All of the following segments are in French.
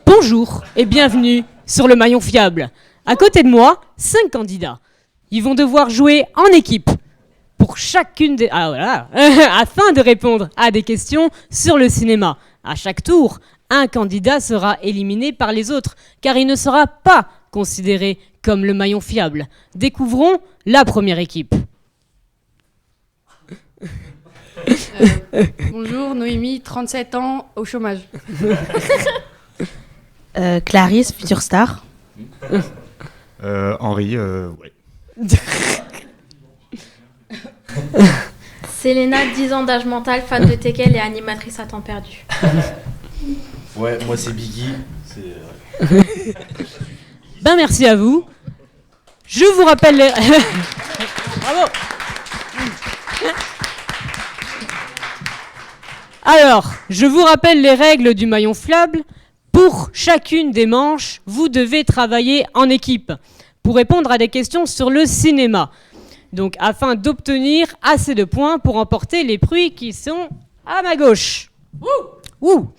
Bonjour et bienvenue sur le maillon fiable. À côté de moi, 5 candidats. Ils vont devoir jouer en équipe pour chacune des... afin de répondre à des questions sur le cinéma. À chaque tour, un candidat sera éliminé par les autres, car il ne sera pas considéré comme le maillon fiable. Découvrons la première équipe. Bonjour, Noémie, 37 ans, au chômage. Clarisse, future star. Henri, ouais. Selena, 10 ans d'âge mental, fan de Tekel et animatrice à temps perdu. Ouais, moi c'est Biggie. Ben merci à vous. Je vous rappelle les... Bravo. Alors, je vous rappelle les règles du maillon fiable. Pour chacune des manches, vous devez travailler en équipe pour répondre à des questions sur le cinéma. Donc, afin d'obtenir assez de points pour emporter les prix qui sont à ma gauche. Ouh. Ouais.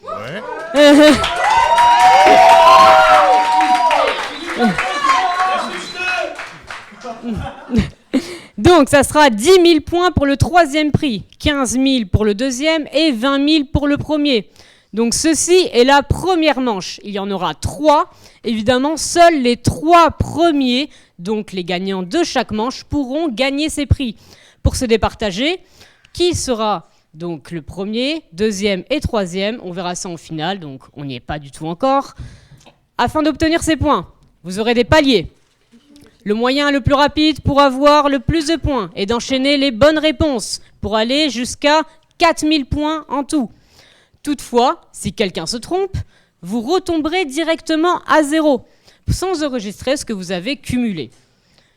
Donc, ça sera 10 000 points pour le troisième prix, 15 000 pour le deuxième et 20 000 pour le premier. Donc, ceci est la première manche. Il y en aura 3. Évidemment, seuls les 3 premiers, donc les gagnants de chaque manche, pourront gagner ces prix. Pour se départager, qui sera donc le premier, deuxième et troisième? On verra ça en finale, donc on n'y est pas du tout encore. Afin d'obtenir ces points, vous aurez des paliers. Le moyen le plus rapide pour avoir le plus de points est d'enchaîner les bonnes réponses pour aller jusqu'à 4000 points en tout. Toutefois, si quelqu'un se trompe, vous retomberez directement à 0, sans enregistrer ce que vous avez cumulé.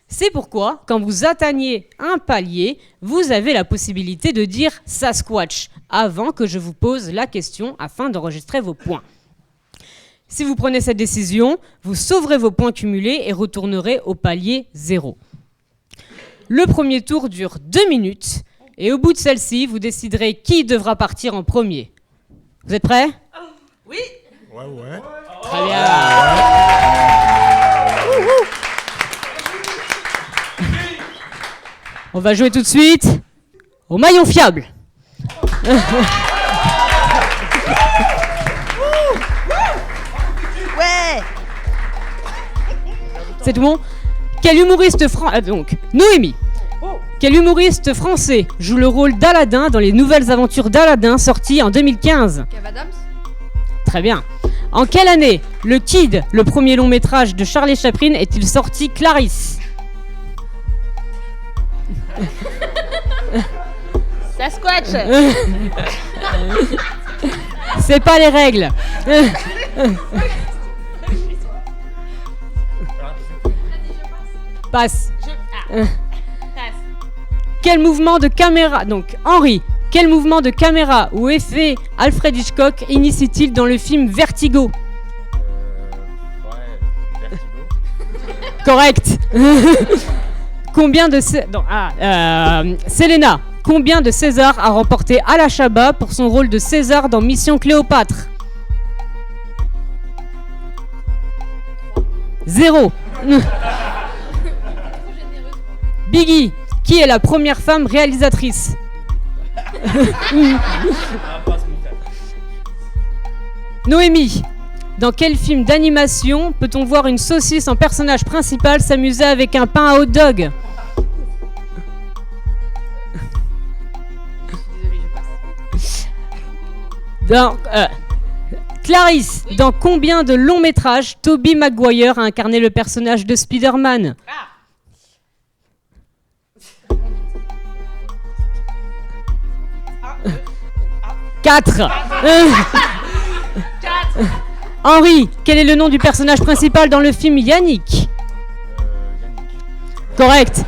C'est pourquoi, quand vous atteignez un palier, vous avez la possibilité de dire « Sasquatch » avant que je vous pose la question afin d'enregistrer vos points. Si vous prenez cette décision, vous sauverez vos points cumulés et retournerez au palier 0. Le premier tour dure 2 minutes et au bout de celle-ci, vous déciderez qui devra partir en premier. Vous êtes prêts ? Oui. Ouais. Très bien. On va jouer tout de suite au maillon fiable. Ouais. C'est tout bon ? Quel humoriste français... donc, Noémie. Quel humoriste français joue le rôle d'Aladin dans les nouvelles aventures d'Aladin sorties en 2015 ? Kev Adams. Très bien. En quelle année Le Kid, le premier long métrage de Charlie Chaplin, est-il sorti, Clarisse ? Sasquatch. C'est pas les règles. Passe. Quel mouvement de caméra... Donc, Henri, quel mouvement de caméra ou effet Alfred Hitchcock initie-t-il dans le film Vertigo ? Vertigo. Correct. Combien de... Selena, combien de César a remporté Ala Chabat pour son rôle de César dans Mission Cléopâtre ? 0. Biggie, qui est la première femme réalisatrice ? Noémie, dans quel film d'animation peut-on voir une saucisse en personnage principal s'amuser avec un pain à hot dog ? Clarisse, dans combien de longs métrages Tobey Maguire a incarné le personnage de Spider-Man ? 4. Henri, quel est le nom du personnage principal dans le film Yannick ? Correct.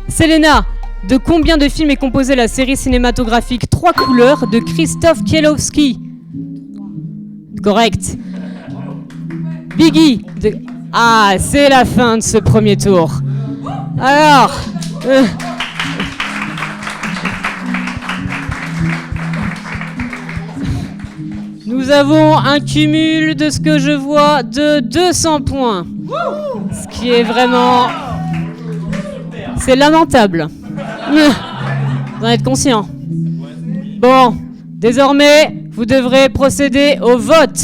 Selena, de combien de films est composée la série cinématographique 3 couleurs de Krzysztof Kiełowski ? Correct. Biggie, c'est la fin de ce premier tour. Alors... Nous Nous avons un cumul de ce que je vois de 200 points. Ce qui est vraiment... C'est lamentable. Vous en êtes conscient. Bon, désormais, vous devrez procéder au vote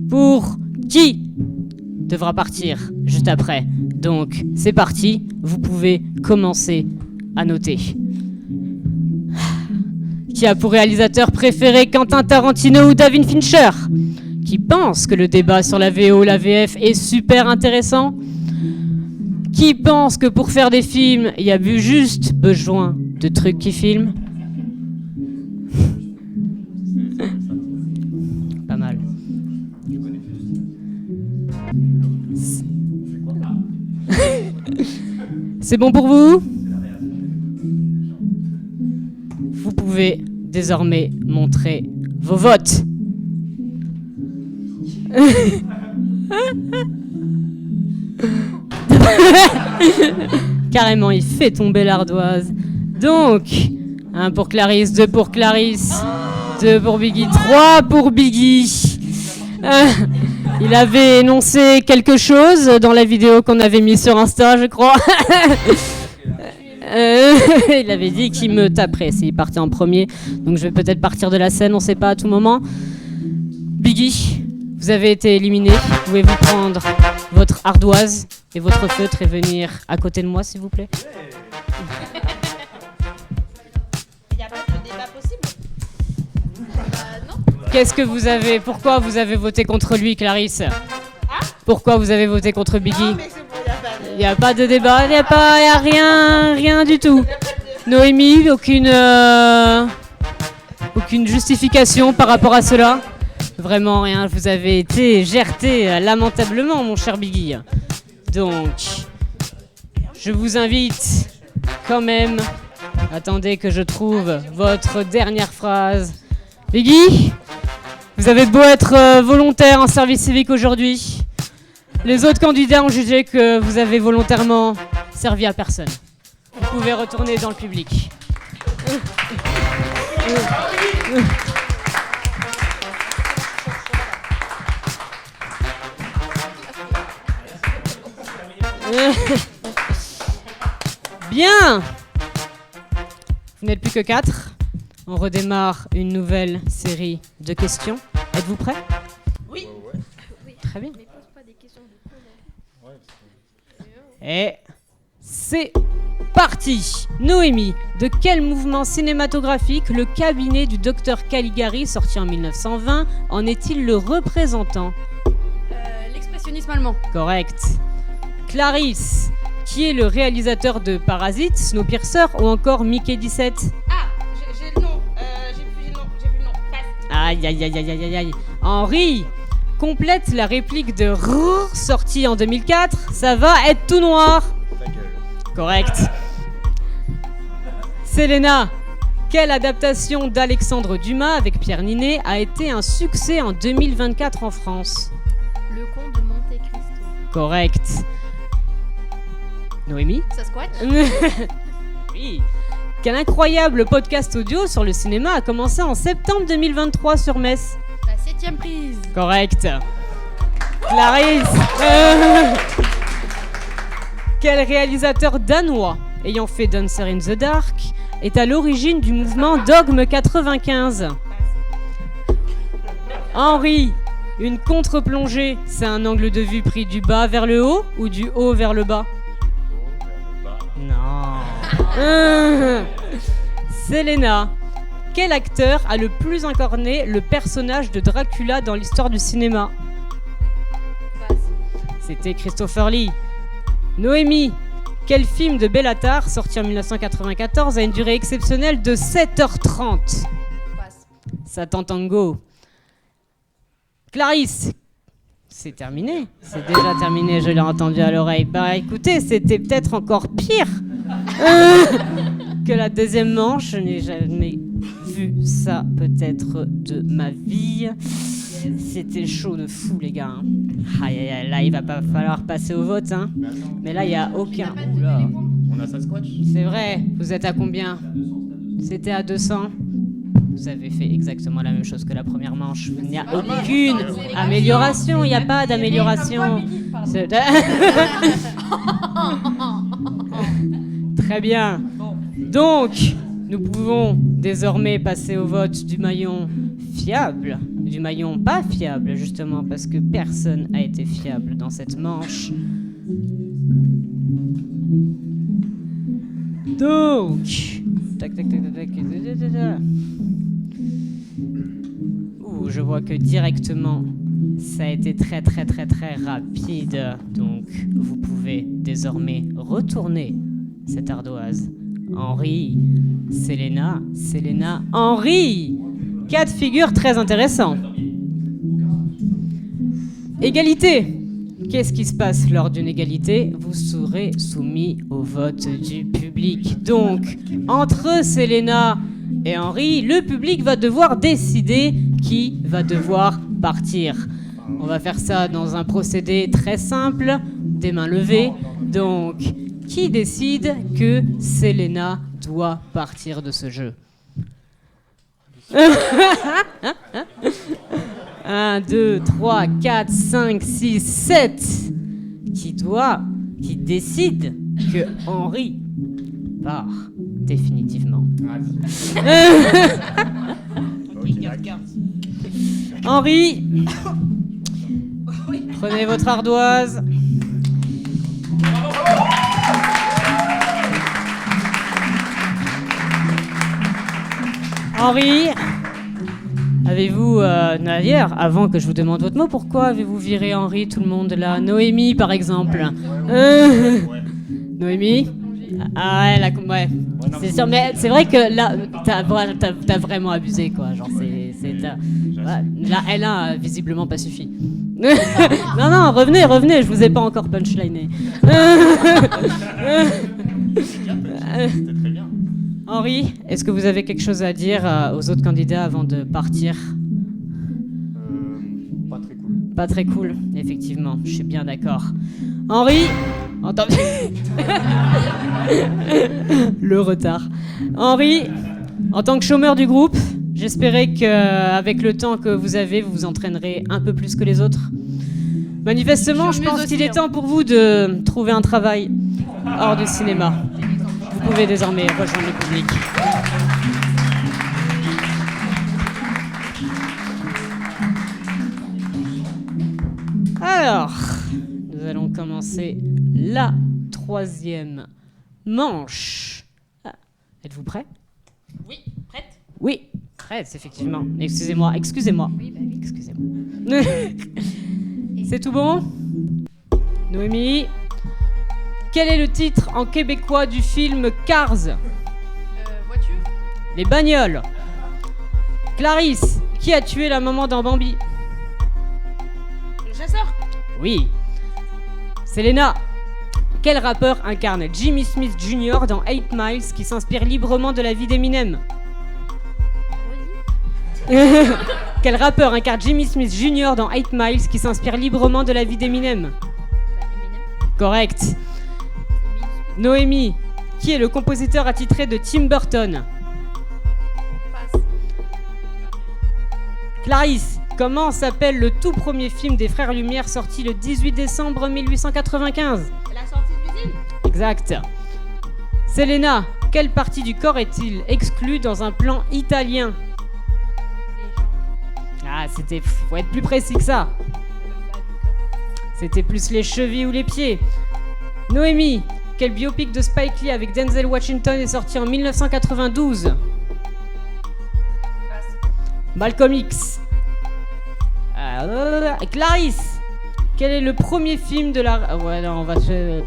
pour qui devra partir juste après. Donc, c'est parti. Vous pouvez commencer à noter. Qui a pour réalisateur préféré Quentin Tarantino ou David Fincher? Qui pense que le débat sur la VO, la VF est super intéressant? Qui pense que pour faire des films, il y a juste besoin de trucs qui filment? Pas mal. C'est bon pour vous? Vous pouvez désormais montrer vos votes. Carrément, il fait tomber l'ardoise. Donc, 1 pour Clarisse, 2 pour Clarisse, 2 pour Biggie, 3 pour Biggie. Il avait énoncé quelque chose dans la vidéo qu'on avait mise sur Insta, je crois. Il avait dit qu'il me taperait s'il partait en premier. Donc je vais peut-être partir de la scène, on sait pas à tout moment. Biggie, vous avez été éliminé. Pouvez-vous prendre votre ardoise et votre feutre et venir à côté de moi, s'il vous plaît? Il n'y a pas de débat possible? Qu'est-ce que vous avez... Pourquoi vous avez voté contre lui, Clarisse? Pourquoi vous avez voté contre Biggie? Il n'y a pas de débat, il n'y a rien du tout. Noémie, aucune justification par rapport à cela? Vraiment rien, vous avez été gerté lamentablement, mon cher Biggie. Donc, je vous invite quand même... Attendez que je trouve votre dernière phrase. Biggie, vous avez beau être volontaire en service civique aujourd'hui. Les autres candidats ont jugé que vous avez volontairement servi à personne. Vous pouvez retourner dans le public. Bien. Vous n'êtes plus que 4. On redémarre une nouvelle série de questions. Êtes-vous prêts? Oui. Très bien. Et c'est parti. Noémie, de quel mouvement cinématographique le cabinet du docteur Caligari, sorti en 1920, en est-il le représentant? L'expressionnisme allemand. Correct. Clarisse, qui est le réalisateur de Parasite, Snowpiercer ou encore Mickey 17? Ah, j'ai le nom. J'ai vu le nom. Passe. Aïe, aïe, aïe, aïe, aïe, aïe, aïe. Henri complète la réplique de Rrr, sortie en 2004. Ça va être tout noir. Ta gueule. Correct. Selena, quelle adaptation d'Alexandre Dumas avec Pierre Ninet a été un succès en 2024 en France? Le comte de Monte Cristo. Correct. Noémie? Sasquatch. Oui. Quel incroyable podcast audio sur le cinéma a commencé en septembre 2023 sur Metz? La 7ème prise. Correct. Clarisse. Quel réalisateur danois ayant fait Dancer in the Dark est à l'origine du mouvement Dogme 95? Henri, une contre-plongée, c'est un angle de vue pris du bas vers le haut ou du haut vers le bas? Non. Selena, quel acteur a le plus incarné le personnage de Dracula dans l'histoire du cinéma? C'était Christopher Lee. Noémie, quel film de Bellatar, sorti en 1994, a une durée exceptionnelle de 7h30? Passe. Satan Tango. Clarisse, c'est terminé. C'est déjà terminé, je l'ai entendu à l'oreille. Bah écoutez, c'était peut-être encore pire que la deuxième manche. Je n'ai jamais vu ça peut-être de ma vie. C'était chaud de fou, les gars. Aïe, aïe, aïe, là, il va pas falloir passer au vote. Hein. Mais là, il n'y a aucun... Oula. On a Sasquatch? C'est vrai, vous êtes à combien? C'était à 200. Vous avez fait exactement la même chose que la première manche. Il n'y a aucune amélioration. Il n'y a pas d'amélioration. C'est- Très bien. Donc, nous pouvons désormais passer au vote du maillon fiable, du maillon pas fiable, justement, parce que personne n'a été fiable dans cette manche. Donc, tac, tac, tac, tac, tac, tac, tac, tac. Ouh, je vois que directement, ça a été très, très, très, très rapide. Donc, vous pouvez désormais retourner cette ardoise. Henri, Selena, Henri. Cas de figure très intéressant. Égalité. Qu'est-ce qui se passe lors d'une égalité? Vous serez soumis au vote du public. Donc, entre Selena et Henri, le public va devoir décider qui va devoir partir. On va faire ça dans un procédé très simple, des mains levées. Donc, qui décide que Selena doit partir de ce jeu? 1, 2, 3, 4, 5, 6, 7. Qui décide que Henri part définitivement. Henri, prenez votre ardoise. Henri, avez-vous, d'ailleurs, avant que je vous demande votre mot, pourquoi avez-vous viré Henri, tout le monde là? Noémie, par exemple. Noémie? Ah ouais, ouais. C'est sûr, mais c'est vrai que là, t'as vraiment abusé, quoi. Genre, ouais, là, elle a visiblement pas suffi. Non, revenez, je vous ai pas encore punchliné. C'était très bien. Henri, est-ce que vous avez quelque chose à dire aux autres candidats avant de partir? Pas très cool. Pas très cool, effectivement, je suis bien d'accord. Henri, le retard. Henri, en tant que chômeur du groupe, j'espérais qu'avec le temps que vous avez, vous vous entraînerez un peu plus que les autres. Manifestement, je pense qu'il est temps pour vous de trouver un travail hors du cinéma. Vous pouvez désormais rejoindre le public. Alors, nous allons commencer la 3e manche. Ah, êtes-vous prêts? Oui, prête? Oui, prête, effectivement. Excusez-moi. Oui, bah oui. Excusez-moi. C'est tout bon? Noémie, quel est le titre en québécois du film Cars? Voiture? Les bagnoles. Clarisse, qui a tué la maman dans Bambi? Le chasseur. Oui. Selena, quel rappeur incarne Jimmy Smith Jr. dans 8 Miles qui s'inspire librement de la vie d'Eminem? Quel rappeur incarne Jimmy Smith Jr. dans 8 Miles qui s'inspire librement de la vie d'Eminem? Eminem. Correct. Noémie, qui est le compositeur attitré de Tim Burton? Passe. Clarisse, comment s'appelle le tout premier film des Frères Lumière sorti le 18 décembre 1895? La sortie de l'usine. Exact. Selena, quelle partie du corps est-il exclu dans un plan italien? Ah, faut être plus précis que ça. C'était plus les chevilles ou les pieds. Noémie, quel biopic de Spike Lee avec Denzel Washington est sorti en 1992? Malcolm X. Clarisse, quel est le premier film de la... Ouais, non, on va se...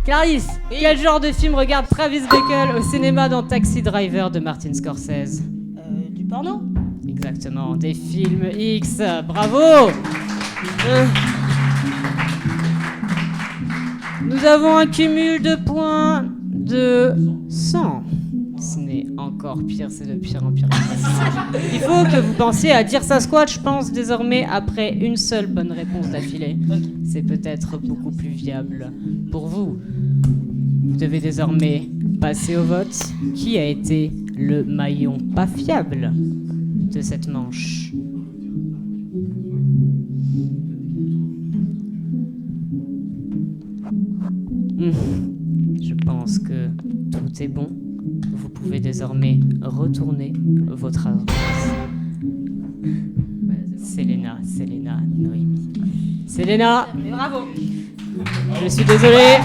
Clarisse, quel genre de film regarde Travis Bickle au cinéma dans Taxi Driver de Martin Scorsese? Du porno. Exactement, des films X. Bravo! Nous avons un cumul de points de 100. Ce n'est encore pire, c'est de pire en pire. Il faut que vous pensiez à dire Sasquatch, je pense, désormais, après une seule bonne réponse d'affilée. C'est peut-être beaucoup plus viable pour vous. Vous devez désormais passer au vote. Qui a été le maillon pas fiable de cette manche. Je pense que tout est bon. Vous pouvez désormais retourner votre adresse. Selena, Noémie. Selena, Bravo. je suis désolé.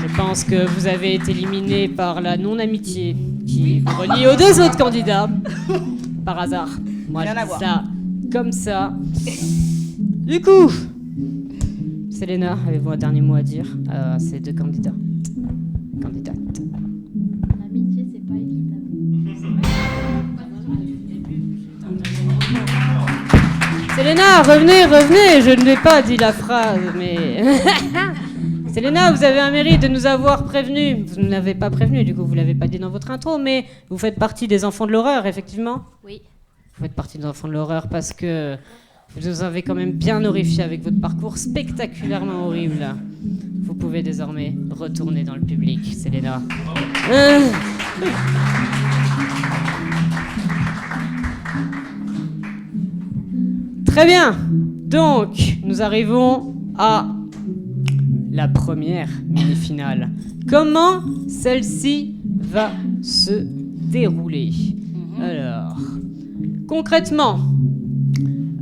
Je pense que vous avez été éliminé par la non-amitié qui vous relie aux deux autres candidats. Par hasard. Moi, Rien je à dis voir. ça comme ça. Du coup, Selena, avez-vous un dernier mot à dire à ces deux candidats? Candidates. L'amitié, c'est pas équitable. Selena, revenez, je ne l'ai pas dit la phrase, mais... Selena, vous avez un mérite de nous avoir prévenus. Vous ne l'avez pas prévenu, du coup, vous ne l'avez pas dit dans votre intro, mais vous faites partie des enfants de l'horreur, effectivement. Oui. Vous faites partie des enfants de l'horreur parce que vous nous avez quand même bien horrifiés avec votre parcours spectaculairement horrible. Vous pouvez désormais retourner dans le public, Selena. Très bien. Donc, nous arrivons à la première mini-finale. Comment celle-ci va se dérouler? Alors, concrètement,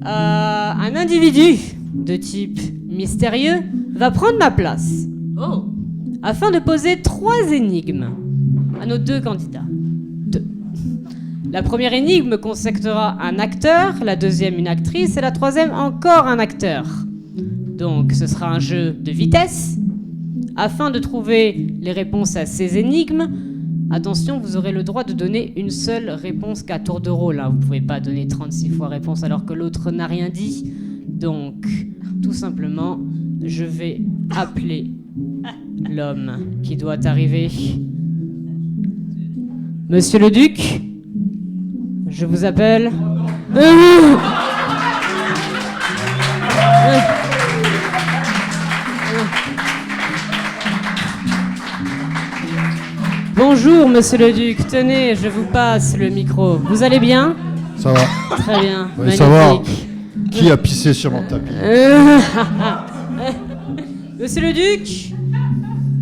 un individu de type mystérieux va prendre ma place Oh. afin de poser 3 énigmes à nos 2 candidats. 2. La première énigme consacrera un acteur, la deuxième une actrice et la troisième encore un acteur. Donc ce sera un jeu de vitesse. Afin de trouver les réponses à ces énigmes, attention, vous aurez le droit de donner une seule réponse qu'à tour de rôle. Vous ne pouvez pas donner 36 fois réponse alors que l'autre n'a rien dit. Donc, tout simplement, je vais appeler l'homme qui doit arriver. Monsieur le Duc, je vous appelle. Bonjour, monsieur le Duc. Tenez, je vous passe le micro. Vous allez bien? Ça va. Très bien. On va savoir Magnifique. qui a pissé sur mon tapis. Monsieur le Duc,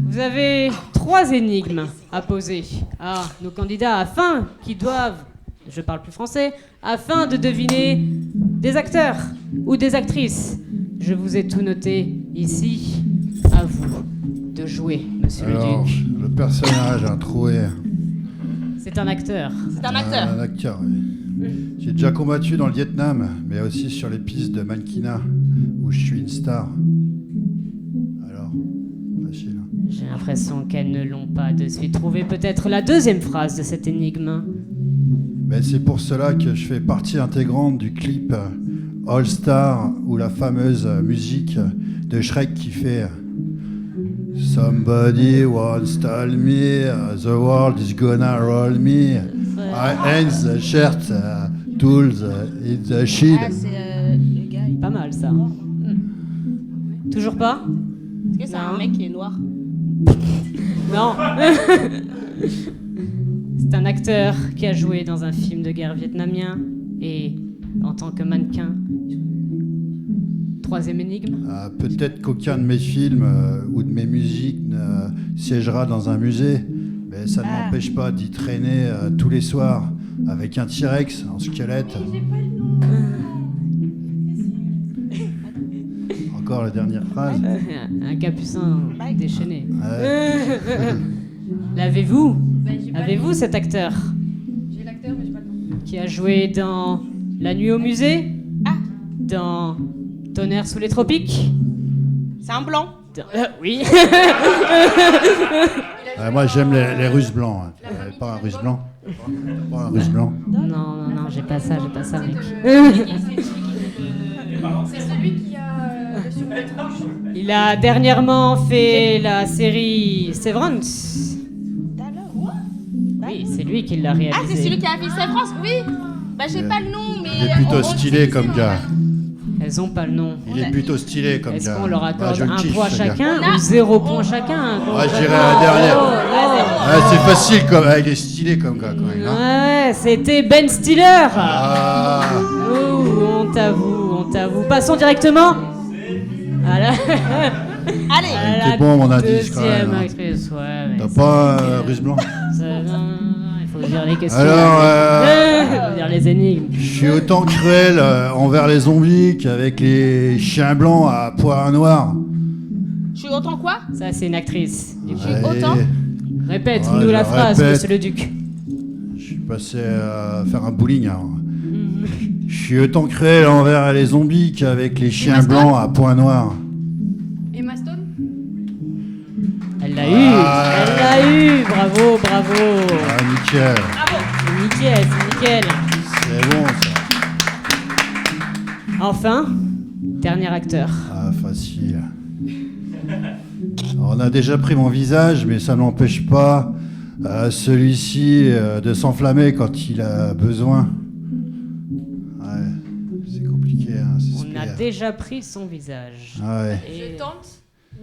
vous avez 3 énigmes à poser à nos candidats afin qu'ils doivent, je parle plus français, afin de deviner des acteurs ou des actrices. Je vous ai tout noté ici. À vous de jouer, monsieur Alors, le Duc. le personnage introué. C'est un acteur. C'est un acteur. Un acteur, oui. J'ai déjà combattu dans le Vietnam, mais aussi sur les pistes de mannequinat, où je suis une star. Alors, facile. J'ai l'impression qu'elles ne l'ont pas de suite trouvé. Peut-être la deuxième phrase de cette énigme. Mais c'est pour cela que je fais partie intégrante du clip All Star, où la fameuse musique de Shrek qui fait Somebody once told me the world is gonna roll me. I ain't the shirt, tools, it's the shit. Ah, c'est le gars. Pas mal ça. Toujours pas? Est-ce que c'est Non. un mec qui est noir? Non. C'est un acteur qui a joué dans un film de guerre vietnamien et en tant que mannequin. 3e énigme. Peut-être qu'aucun de mes films ou de mes musiques ne siégera dans un musée, mais ça ne m'empêche pas d'y traîner tous les soirs avec un T-Rex en squelette. Encore la dernière phrase. Un capucin déchaîné. Ouais. L'avez-vous? j'ai pas Avez-vous cet acteur J'ai l'acteur, mais j'ai pas le nom. qui a joué dans La nuit au musée? Dans Tonnerre sous les tropiques? C'est un blanc. Oui. Moi j'aime les Russes blancs. Hein. Pas un Russe blanc. Pas un Russe blanc. Non, j'ai pas ça, mec. C'est celui qui a le survêt rouge. Il a dernièrement fait la série Severance. Oui, c'est lui qui l'a réalisé. Ah, c'est celui qui a fait Sévrance, oui. Bah, j'ai pas le nom, mais. Il est plutôt stylé comme gars. Elles ont pas le nom. Il est plutôt stylé comme Est-ce gars. qu'on leur accorde je le un kiffe, point ce gars. chacun ou 0 point chacun? Ouais, je dirais la dernière. Oh, oh. C'est facile, il est stylé comme gars quand même. Hein. Ouais, c'était Ben Stiller. Ah, Oh, on t'avoue. Passons directement à la, Allez. à t'es la bon, mon indice, quand deuxième même, hein. actrice. Ouais, mais t'as pas Russe Blanc? il faut dire les questions. Alors, il faut dire les énigmes. je suis autant cruel envers les zombies qu'avec les chiens blancs à poids noirs. Je suis autant quoi? Ça, c'est une actrice. Du coup, suis autant répète-nous Ouais, la je phrase, répète. monsieur le duc. Je suis passé à faire un bowling. Alors. Je suis autant cruel envers les zombies qu'avec les chiens Stone blancs à poids noirs. Emma Stone. Elle l'a eu, bravo. Ah, nickel. C'est nickel. C'est bon ça. Enfin, dernier acteur. Ah, facile. Alors, on a déjà pris mon visage, mais ça n'empêche pas celui-ci de s'enflammer quand il a besoin. Ouais, c'est compliqué. Hein, On a déjà pris son visage. Ouais. Et Je tente.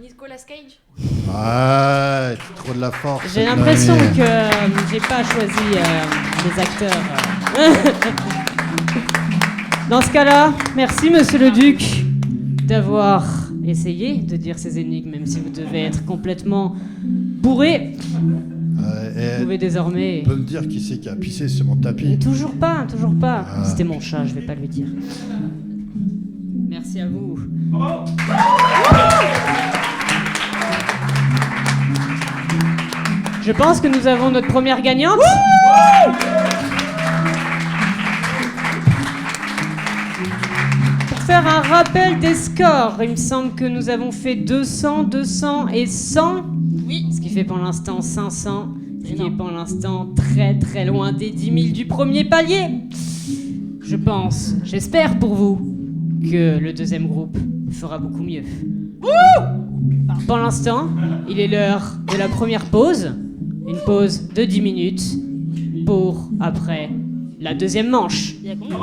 Nicolas Cage. Ouais, c'est trop de la force. j'ai cette l'impression année. que j'ai pas choisi les acteurs. Dans ce cas-là, merci monsieur le duc d'avoir essayé de dire ces énigmes, même si vous devez être complètement bourré. Vous pouvez désormais... On peut me dire qui c'est qui a pissé sur mon tapis? Toujours pas. Ah. C'était mon chat, je vais pas lui dire. Merci à vous. Je pense que nous avons notre première gagnante. Pour faire un rappel des scores, il me semble que nous avons fait 200, 200 et 100. Oui. Ce qui fait pour l'instant 500. Ce qui est pour l'instant très très loin des 10 000 du premier palier. Je pense, j'espère pour vous, que le deuxième groupe fera beaucoup mieux. Pour l'instant, il est l'heure de la première pause. Une pause de 10 minutes pour après la deuxième manche. Il y a combien?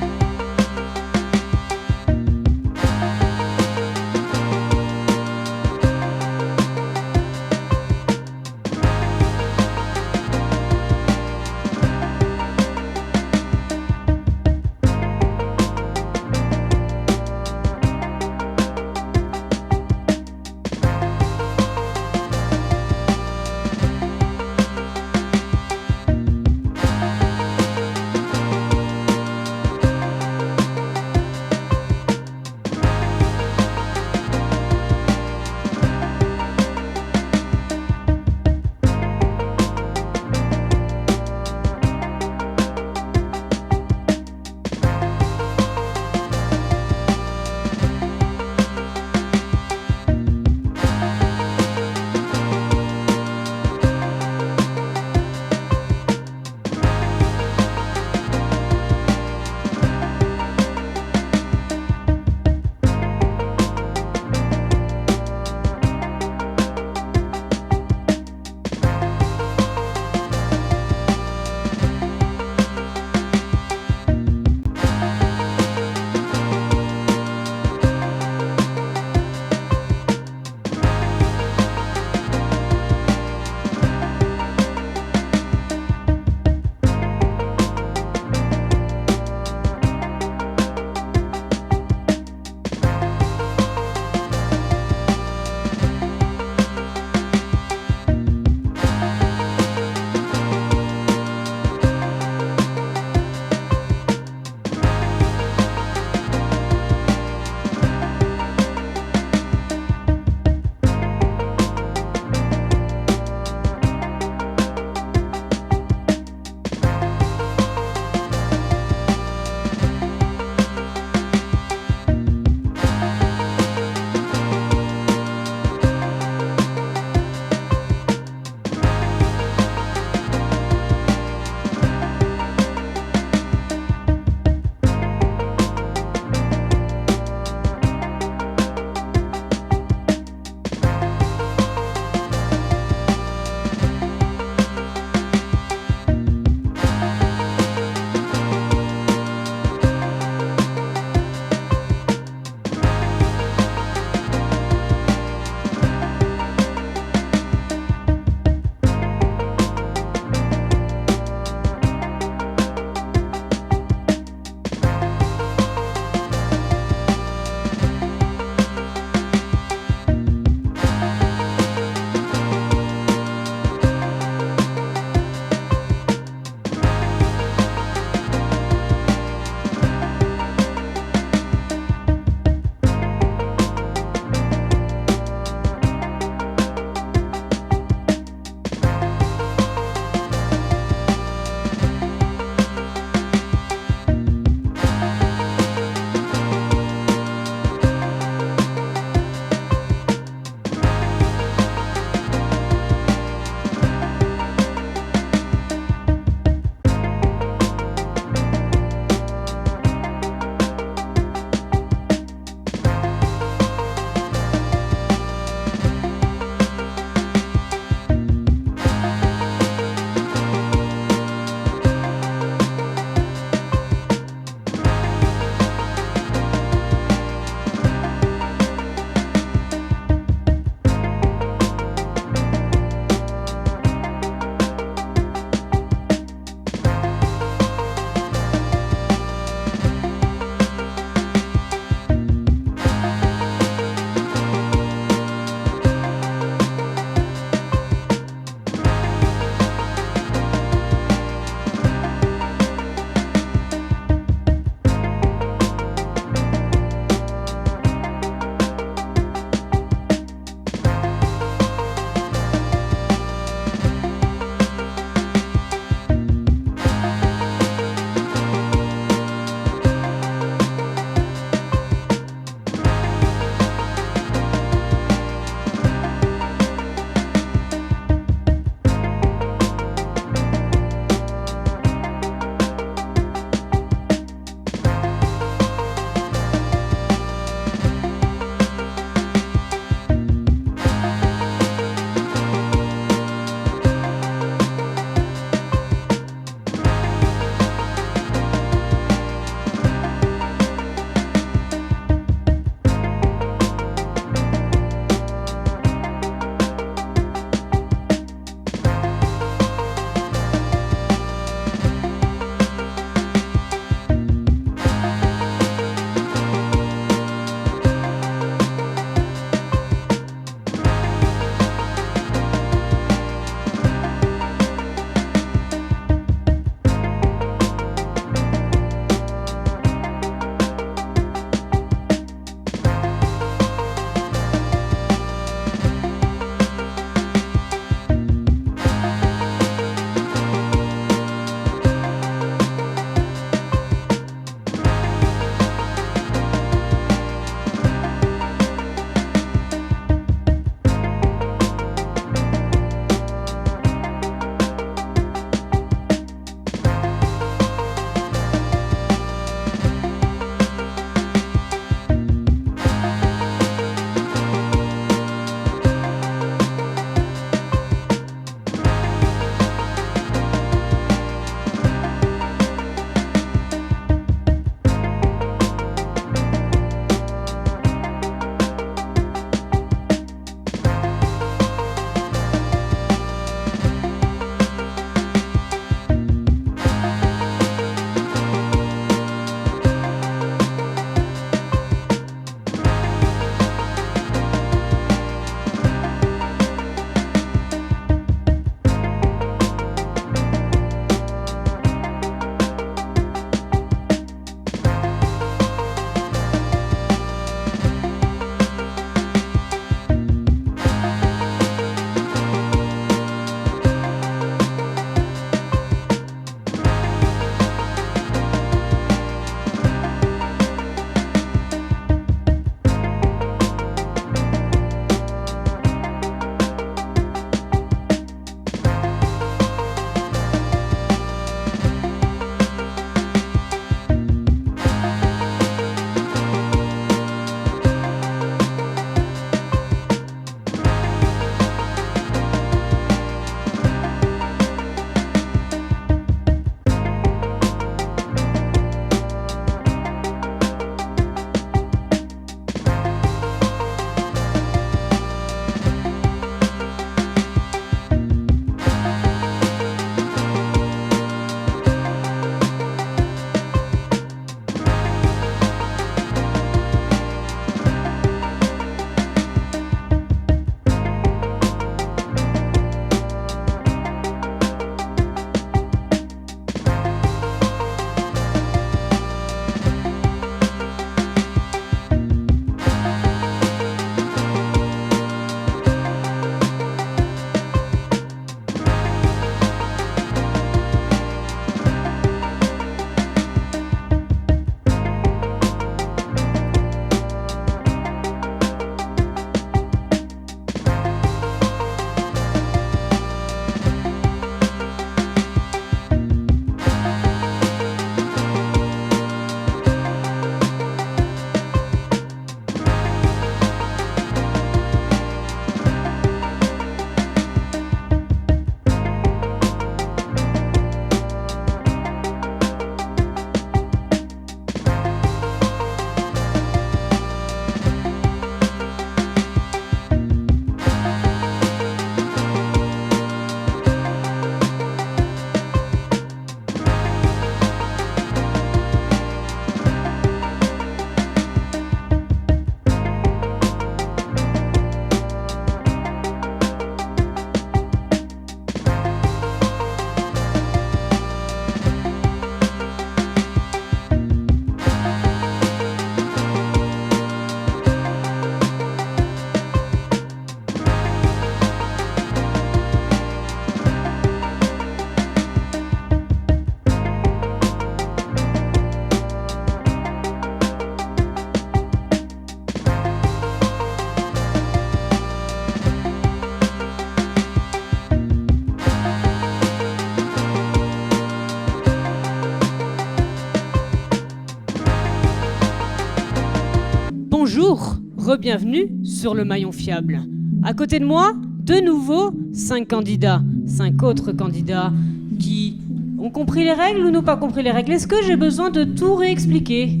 Re-bienvenue sur le maillon fiable. À côté de moi, de nouveau, 5 candidats. 5 autres candidats qui ont compris les règles ou n'ont pas compris les règles. Est-ce que j'ai besoin de tout réexpliquer ?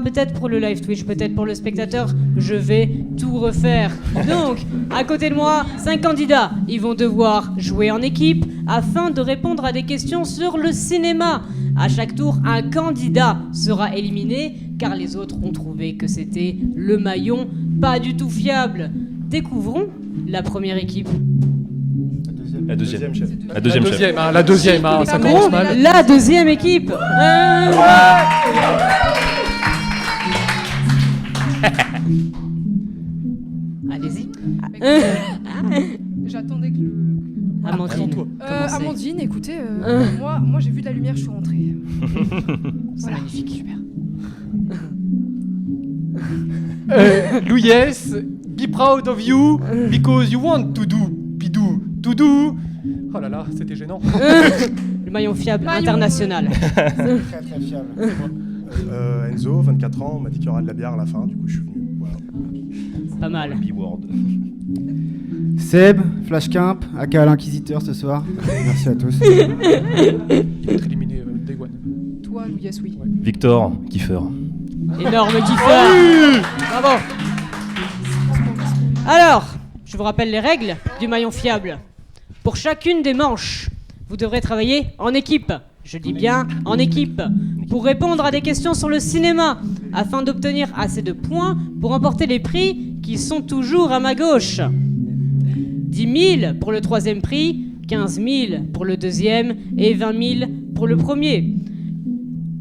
Peut-être pour le live Twitch, peut-être pour le spectateur, je vais tout refaire. Donc, à côté de moi, 5 candidats. Ils vont devoir jouer en équipe afin de répondre à des questions sur le cinéma. À chaque tour, un candidat sera éliminé car les autres ont trouvé que c'était le maillon pas du tout fiable. Découvrons la première équipe. La deuxième chef. La deuxième, ça commence mal. La deuxième équipe. Allez-y. J'attendais que le. Amandine. Commencez. Amandine, écoutez, moi j'ai vu de la lumière, je suis rentrée. C'est magnifique, super. Louis, be proud of you because you want to do. Oh là là, c'était gênant. Le maillon fiable international. Très très fiable. Enzo, 24 ans, on m'a dit qu'il y aura de la bière à la fin, du coup je suis venu. Voilà. Pas mal. B-word. Seb, Flash Camp, aka l'Inquisiteur ce soir. Merci à tous. Il va être éliminé Day One. Toi, yes, oui. Ouais. Victor, Kiefer. Énorme kiffeur. Bravo. Alors, je vous rappelle les règles du maillon fiable. Pour chacune des manches, vous devrez travailler en équipe. Je dis bien en équipe. Pour répondre à des questions sur le cinéma, afin d'obtenir assez de points pour remporter les prix qui sont toujours à ma gauche. 10 000 pour le troisième prix, 15 000 pour le deuxième et 20 000 pour le premier.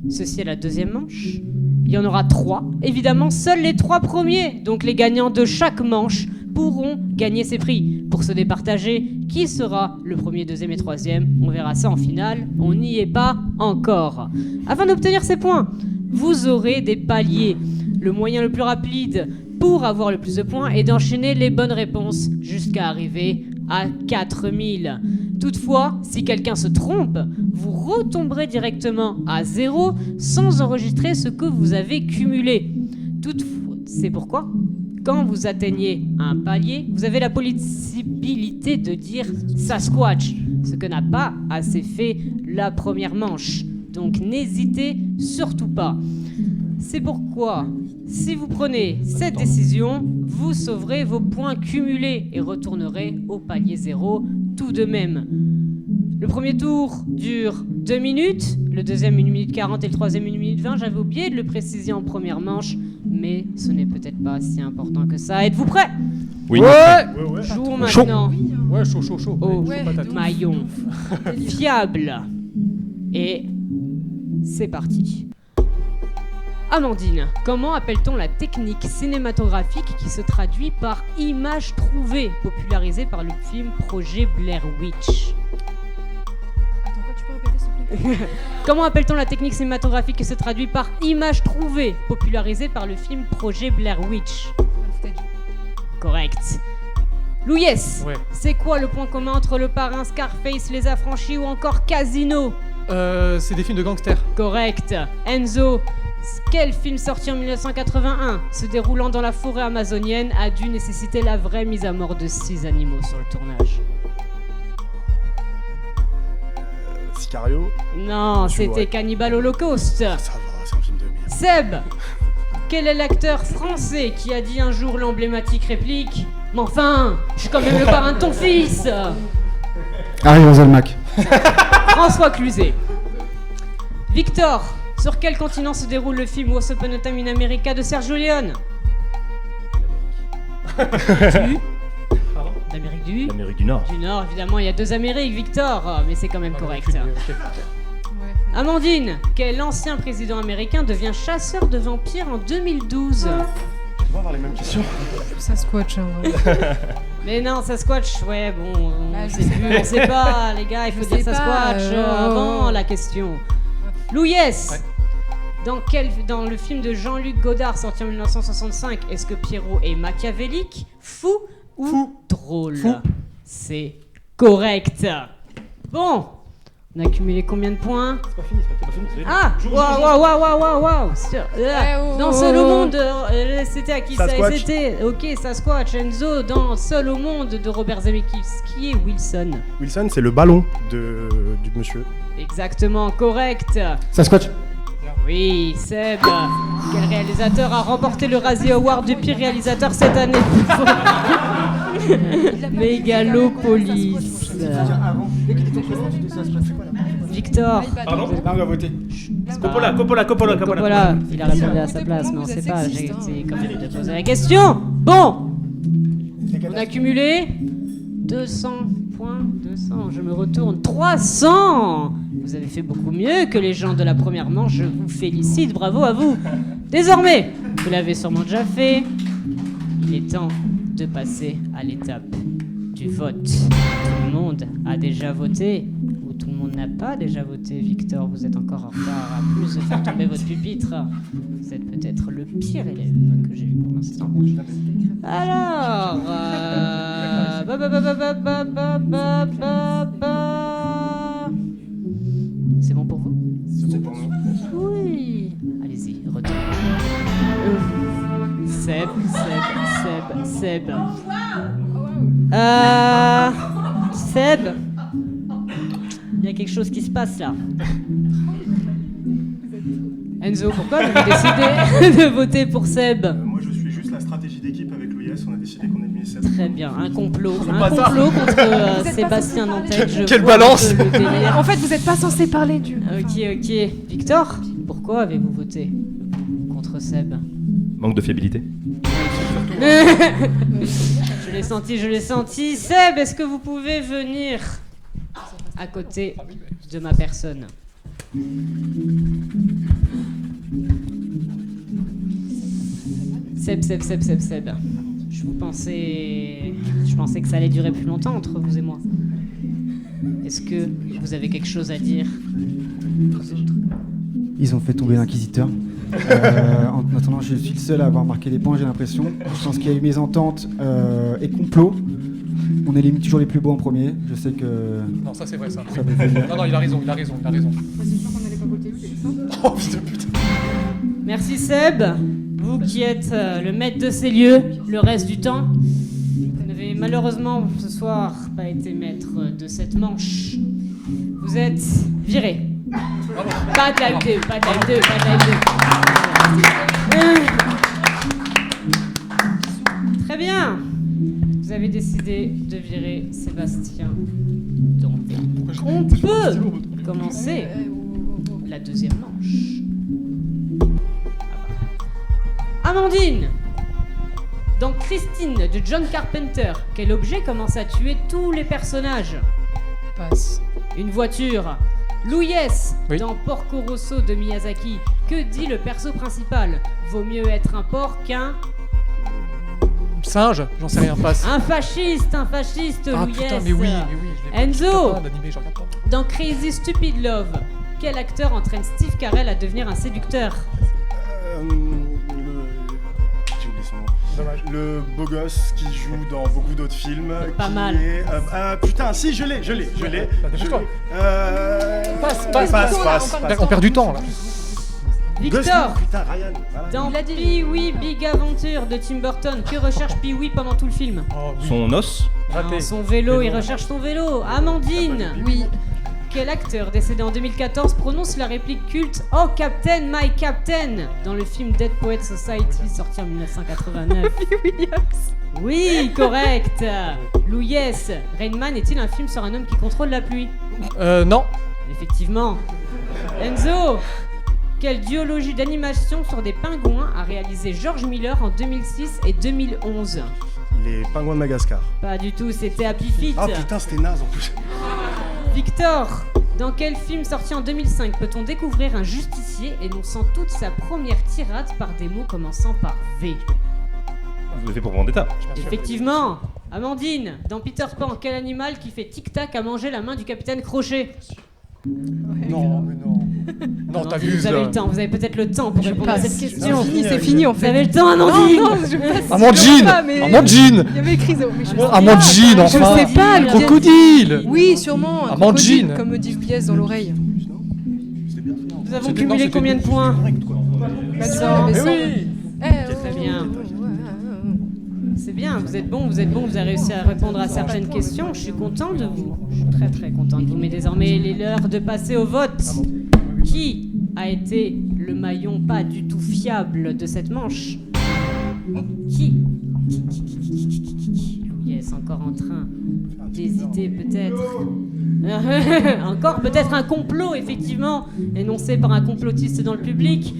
Ceci est la deuxième manche. Il y en aura 3. Évidemment, seuls les 3 premiers, donc les gagnants de chaque manche, pourront gagner ces prix. Pour se départager, qui sera le premier, deuxième et troisième ? On verra ça en finale. On n'y est pas encore. Afin d'obtenir ces points, vous aurez des paliers. Le moyen le plus rapide pour avoir le plus de points est d'enchaîner les bonnes réponses jusqu'à arriver à 4000. Toutefois, si quelqu'un se trompe, vous retomberez directement à 0 sans enregistrer ce que vous avez cumulé. Toutefois, c'est pourquoi, quand vous atteignez un palier, vous avez la possibilité de dire Sasquatch, ce que n'a pas assez fait la première manche. Donc n'hésitez surtout pas. C'est pourquoi, si vous prenez cette décision, vous sauverez vos points cumulés et retournerez au palier 0 tout de même. Le premier tour dure 2 minutes, le deuxième 1 minute 40 et le troisième 1 minute 20. J'avais oublié de le préciser en première manche, mais ce n'est peut-être pas si important que ça. Êtes-vous prêts ? Oui. Ouais. Jouons maintenant Ouais, chaud. au Ouais, patate. maillon fiable. Et c'est parti. Amandine, comment appelle-t-on la technique cinématographique qui se traduit par image trouvée, popularisée par le film Projet Blair Witch ? Attends, quoi, tu peux répéter s'il te plaît ? Comment appelle-t-on la technique cinématographique qui se traduit par image trouvée, popularisée par le film Projet Blair Witch ? Footage. Correct. Louis, Ouais. c'est quoi le point commun entre Le Parrain, Scarface, Les Affranchis ou encore Casino ? C'est des films de gangsters. Correct. Enzo, quel film sorti en 1981, se déroulant dans la forêt amazonienne, a dû nécessiter la vraie mise à mort de 6 animaux sur le tournage ? Sicario. Non, Tu c'était vois. Cannibal Holocaust. Ça va, c'est un film de merde. Seb, quel est l'acteur français qui a dit un jour l'emblématique réplique « Mais enfin, je suis quand même le parrain de ton fils !» Harry Roselmack. François Cluzet. Victor, sur quel continent se déroule le film Once Upon a Time in America de Sergio Leone ? D'Amérique du L'Amérique du Nord. Du Nord, évidemment, il y a 2 Amériques, Victor, mais c'est quand même correct. Ouais. Amandine, quel ancien président américain devient chasseur de vampires en 2012 ? Tu peux avoir les mêmes questions. Sasquatch, hein. Mais non, Sasquatch, ouais, bon, Bah, on je sait sais plus, pas. on sait pas, les gars, il faut Je dire sais pas, Sasquatch avant la question. Louis, Ouais. dans le film de Jean-Luc Godard sorti en 1965, est-ce que Pierrot est machiavélique, fou ou drôle ? Fou. C'est correct. Bon, On a accumulé combien de points? C'est pas fini, c'est pas fini. Ah! Waouh! Dans Seul au monde, c'était à qui ça? Sasquatch. C'était, ok, Sasquatch, Enzo, dans Seul au monde de Robert Zemeckis. Qui est Wilson? Wilson, c'est le ballon du monsieur. Exactement, correct. Sasquatch. Oui, Seb. Quel réalisateur a remporté le Razzie Award du pire réalisateur cette année? Mégalopolis. Victor. Pardon? On va voter. Coppola. Il a répondu à sa place, mais on sait pas. C'est quand même de poser la question. Bon. On a cumulé 200 points. 200. Je me retourne. 300. Vous avez fait beaucoup mieux que les gens de la première manche. Je vous félicite. Bravo à vous. Désormais, vous l'avez sûrement déjà fait. Il est temps de passer à l'étape du vote. Tout le monde a déjà voté ou tout le monde n'a pas déjà voté? Victor, vous êtes encore en retard. À plus de faire tomber votre pupitre, vous êtes peut-être le pire élève que j'ai eu pour l'instant. Alors, c'est bon pour vous? C'est pour nous. Oui. Allez-y, retour. Seb. Seb. Il y a quelque chose qui se passe là. Enzo, pourquoi vous décidez de voter pour Seb? Moi, je suis juste la stratégie d'équipe avec Louis S. On a décidé qu'on est mis 7. Très bien, un complot pas ça. contre Sébastien Nantel. Je Quelle vois balance. un peu le délire. En fait, vous êtes pas censé parler du. Ok. Victor, pourquoi avez-vous voté contre Seb? Manque de fiabilité. Je l'ai senti. Seb, est-ce que vous pouvez venir à côté de ma personne? Seb. Je pensais que ça allait durer plus longtemps entre vous et moi. Est-ce que vous avez quelque chose à dire aux autres? Ils ont fait tomber l'inquisiteur. En attendant, je suis le seul à avoir marqué les points, j'ai l'impression. Je pense qu'il y a eu mésentente et complot. On élimine toujours les plus beaux en premier. Je sais que Non, ça c'est vrai ça. ça veut dire. Non, il a raison. C'est sûr qu'on n'allait pas voter, c'est ça? Oh putain. Merci Seb, vous qui êtes le maître de ces lieux le reste du temps. Vous n'avez malheureusement ce soir pas été maître de cette manche. Vous êtes viré. Pas de live 2, pas de live 2. Très bien. Vous avez décidé de virer Sébastien Danté. On peut commencer la deuxième manche. Amandine, dans Christine de John Carpenter, quel objet commence à tuer tous les personnages? Passe. Une voiture. Louis-S, Oui. dans Porco Rosso de Miyazaki, que dit le perso principal? Vaut mieux être un porc qu'un... Singe, j'en sais rien, passe. Un fasciste, Ah Louis-S. putain, mais oui. je l'ai pas- Enzo. je regarde pas d'animé, je regarde pas. Dans Crazy Stupid Love, quel acteur entraîne Steve Carell à devenir un séducteur? J'ai oublié son nom. Dommage. Le beau gosse qui joue dans beaucoup d'autres films. Pas qui mal. est, putain, si, je l'ai. Bah, dépêche-toi. Passe. On perd du temps là. Victor, Putain, Ryan. Voilà. dans Pee-wee Big Adventure de Tim Burton, que recherche Pee-wee pendant tout le film? Oh, oui. Son os. Raté. Son vélo, il Vélo. recherche son vélo. Amandine, Oui. quel acteur décédé en 2014 prononce la réplique culte Oh Captain, my Captain dans le film Dead Poets Society sorti en 1989? Williams. Oui, correct. Louis-S, Rain Man est-il un film sur un homme qui contrôle la pluie? Non. Effectivement. Enzo, quelle duologie d'animation sur des pingouins a réalisé George Miller en 2006 et 2011? Les pingouins de Madagascar. Pas du tout, c'était Happy Feet. Ah putain, c'était naze en plus. Victor, dans quel film sorti en 2005 peut-on découvrir un justicier énonçant toute sa première tirade par des mots commençant par V? Vous l'avez fait pour Vendetta. Effectivement. Amandine, dans Peter Pan, quel animal qui fait tic-tac a mangé la main du capitaine Crochet? Non, mais non. Non, t'abuses. Vous avez le temps, vous avez peut-être le temps pour répondre à cette question. C'est fini en Vous fait. avez le temps, Amandine. Non, je passe. Amandine pas, mais- Amandine Il y avait écrit ça. Mais je sais pas. Amandine, Je enfin sais pas, le Crocodile Oui, sûrement. un Amandine. crocodile, comme me dit Lies dans l'oreille. Nous avons cumulé combien de points? Bah, tu Cent. vois, Mais mais oui Très bien. C'est bien, vous êtes bon, vous avez réussi à répondre à certaines questions. Je suis content de vous. Je suis très très content de vous. Mais désormais, il est l'heure de passer au vote. Qui a été le maillon pas du tout fiable de cette manche? Qui? Yes, encore en train d'hésiter peut-être. Encore peut-être un complot, effectivement, énoncé par un complotiste dans le public.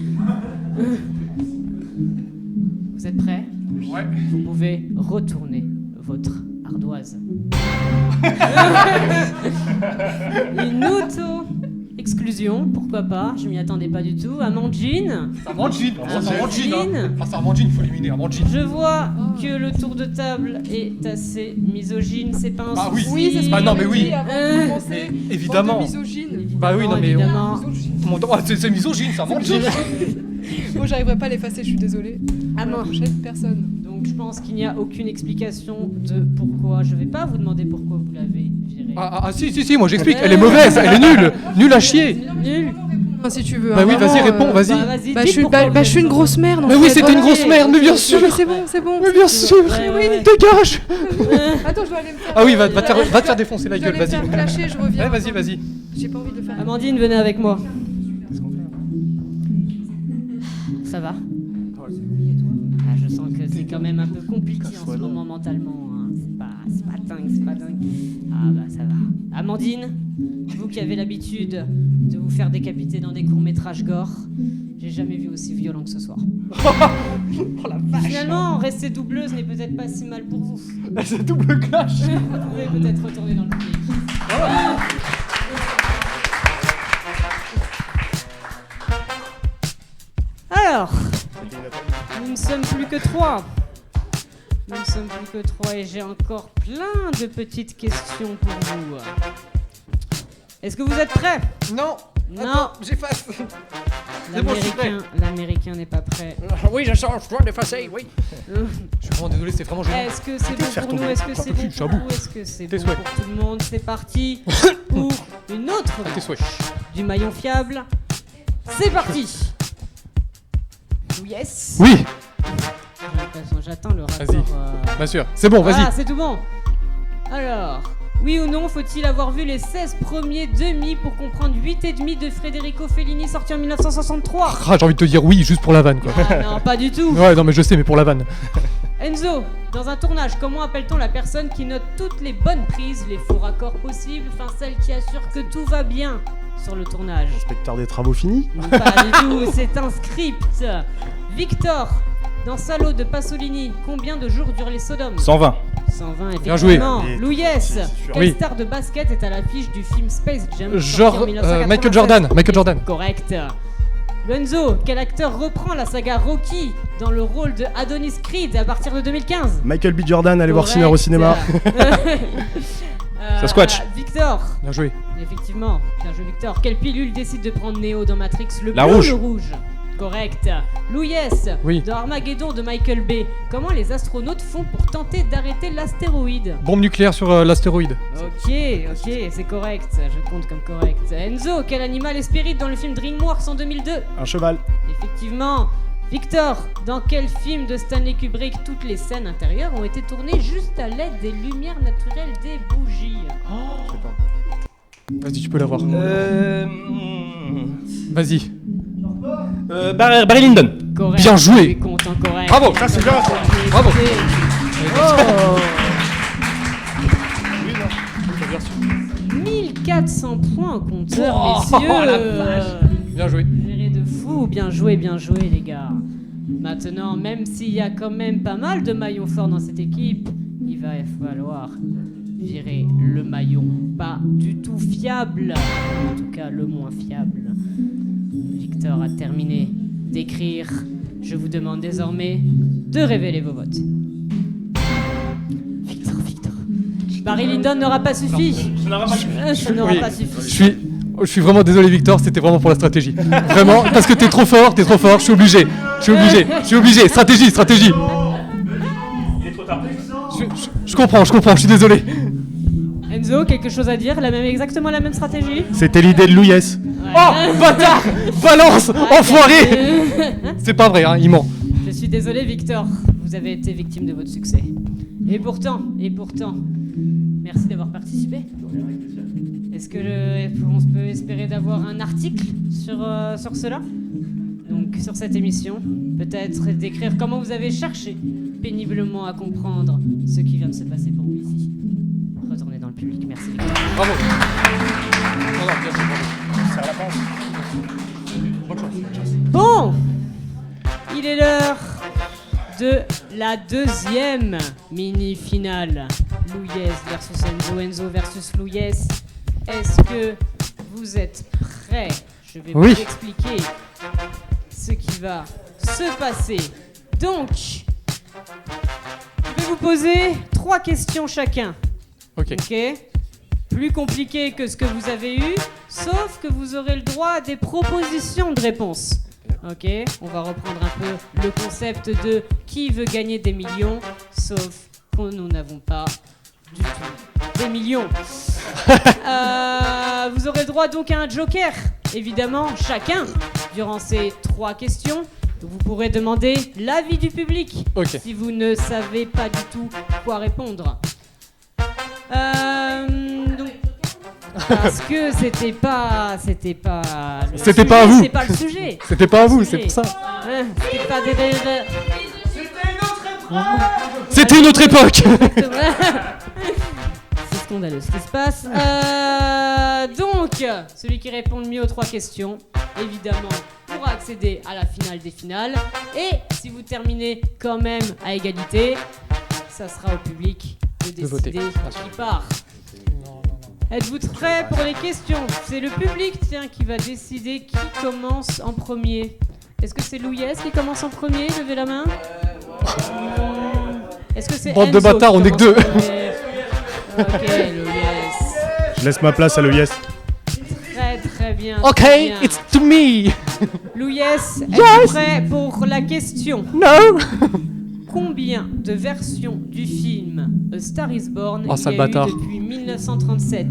Vous êtes prêts? Ouais. Vous pouvez retourner votre ardoise. Une auto-exclusion, pourquoi pas, je m'y attendais pas du tout. Amandine, Amandine Amandine. Ah, c'est Amandine, faut éliminer Amandine. Je vois que le tour de table est assez misogyne, c'est pas un Ah oui. souci. Oui, c'est ce que Bah non, mais j'avais oui. dit avant de commencer. Mais évidemment. Bande de misogyne. Bah oui, non mais... Évidemment. C'est misogyne, c'est Amandine. Moi, j'arriverai pas à l'effacer, je suis désolée. Ah Pour la non. prochaine personne. Donc je pense qu'il n'y a aucune explication de pourquoi. Je vais pas vous demander pourquoi vous l'avez virée. Ah si, moi j'explique, elle est mauvaise, elle est nulle. Nulle à chier. Nul. Si tu veux. Bah oui, vas-y, réponds, vas-y. Bah, vas-y, Bah, dites je suis, pourquoi vous je suis une grosse merde. en Mais oui, fait. c'était une Ok. grosse merde, mais bien sûr. Mais c'est bon, c'est bon. Mais bien sûr. Ouais, ouais, ouais. Dégage. Attends, je dois aller me faire. Ah oui, va te faire défoncer la Je dois gueule, aller me vas-y. faire clasher, je reviens. Ouais, vas-y. J'ai pas envie de le faire. Amandine, venez avec moi. Ça va? Ah, je sens que c'est quand même un peu compliqué en ce moment mentalement. Hein. C'est pas dingue. Ah bah ça va. Amandine, vous qui avez l'habitude de vous faire décapiter dans des courts-métrages gore, j'ai jamais vu aussi violent que ce soir. Finalement, rester doubleuse n'est peut-être pas si mal pour vous. C'est double clash. Vous pouvez peut-être retourner dans le public. Alors, nous ne sommes plus que 3. Nous ne sommes plus que 3 et j'ai encore plein de petites questions pour vous. Est-ce que vous êtes prêts? Non. Non. J'efface. C'est bon, je suis prêt. L'Américain n'est pas prêt. Oui, je dois l'effacer, oui. Je suis vraiment désolé, c'est vraiment génial. Est-ce que c'est bon faire pour nous? tomber. Est-ce que c'est bon Je suis à pour bout. vous? Est-ce que c'est Tes bon souhaits. pour tout le monde? C'est parti pour une autre À tes manche souhaits. du maillon fiable. C'est parti. Yes. Oui, J'ai l'impression, j'attends le rapport. Vas-y. bien sûr. C'est bon, vas-y. Ah, c'est tout bon. Alors, oui ou non, faut-il avoir vu les 16 premiers demi pour comprendre 8,5 de Federico Fellini sorti en 1963? Ah, j'ai envie de te dire oui, juste pour la vanne, quoi. Ah non, pas du tout. Ouais, non, mais je sais, mais pour la vanne. Enzo, dans un tournage, comment appelle-t-on la personne qui note toutes les bonnes prises, les faux raccords possibles, enfin celle qui assure que tout va bien sur le tournage? Inspecteur des travaux finis. Non, pas du tout, c'est un script. Victor, dans Salo de Pasolini, combien de jours durent les sodomes? 120. 120, Bien joué. effectivement. Louis S. c'est sûr. Quelle Oui. star de basket est à l'affiche du film Space Jam sorti Genre, en 1996? Michael Jordan. Michael Jordan. Correct. Lorenzo, quel acteur reprend la saga Rocky dans le rôle de Adonis Creed à partir de 2015? Michael B. Jordan, allez voir Correct. Sinner au cinéma. Sasquatch. Victor, Bien joué. effectivement, bien joué Victor. Quelle pilule décide de prendre Neo dans Matrix? Le La bleu ou rouge. le rouge? Correct. Louis S. Oui. Dans Armageddon de Michael Bay, comment les astronautes font pour tenter d'arrêter l'astéroïde? Bombe nucléaire sur l'astéroïde. Ok, c'est correct, je compte comme correct. Enzo, quel animal est Spirit dans le film DreamWorks en 2002? Un cheval. Effectivement. Victor, dans quel film de Stanley Kubrick toutes les scènes intérieures ont été tournées juste à l'aide des lumières naturelles des bougies? Vas-y, tu peux l'avoir. Vas-y. Barry Lyndon. Correct. Bien joué. Je lui compte en correct. Bravo. Ça, c'est bien. Bravo. Oh 1400 points au compteur, messieurs. Bien joué. Géré de fou, bien joué les gars. Maintenant, même s'il y a quand même pas mal de maillons forts dans cette équipe, il va falloir virer le maillon pas du tout fiable. En tout cas, le moins fiable. Victor a terminé d'écrire. Je vous demande désormais de révéler vos votes. Victor. Barry Lyndon n'aura pas suffi. Ça n'aura Oui. pas Je suffi. suis... Je suis vraiment désolé, Victor, c'était vraiment pour la stratégie. Vraiment, parce que t'es trop fort, je suis obligé. Stratégie. Je comprends, je suis désolé. Enzo, quelque chose à dire? Exactement la même stratégie? C'était l'idée de Louies. Oh, bâtard! Balance! Enfoiré! C'est pas vrai, hein, il ment. Je suis désolé, Victor. Vous avez été victime de votre succès. Et pourtant, merci d'avoir participé. Est-ce que on peut espérer d'avoir un article sur cela? Donc, sur cette émission, peut-être décrire comment vous avez cherché péniblement à comprendre ce qui vient de se passer pour vous ici. Retournez dans le public. Merci, Victor. Bravo. Bon, il est l'heure de la deuxième mini-finale. Louies versus Enzo, Enzo versus Louies. Est-ce que vous êtes prêts? Je vais vous expliquer ce qui va se passer. Donc, je vais vous poser 3 questions chacun. Ok. Plus compliqué que ce que vous avez eu, sauf que vous aurez le droit à des propositions de réponse. Ok, on va reprendre un peu le concept de qui veut gagner des millions, sauf que nous n'avons pas du tout des millions. Vous aurez le droit donc à un joker, évidemment, chacun, durant ces 3 questions. Vous pourrez demander l'avis du public si vous ne savez pas du tout quoi répondre. Donc, parce que c'était pas à vous. C'était pas le sujet. C'était pas à vous, c'est pour ça. C'était pas C'était une autre époque. C'est scandaleux ce qui se passe. Donc, celui qui répond le mieux aux 3 questions, évidemment, pourra accéder à la finale des finales. Et si vous terminez quand même à égalité, ça sera au public de décider qui part. Êtes-vous prêts pour les questions? C'est le public, qui va décider qui commence en premier. Est-ce que c'est Louies qui commence en premier? Levez la main. Est-ce que c'est Bande Enzo de bâtards, on est que 2. Ok, Louies. Je laisse ma place à Louies. Très bien. Ok, très bien. it's to me. Louies, êtes-vous prêt pour la question? No. Combien de versions du film A Star is Born il y a sale eu bâtard. depuis 1937?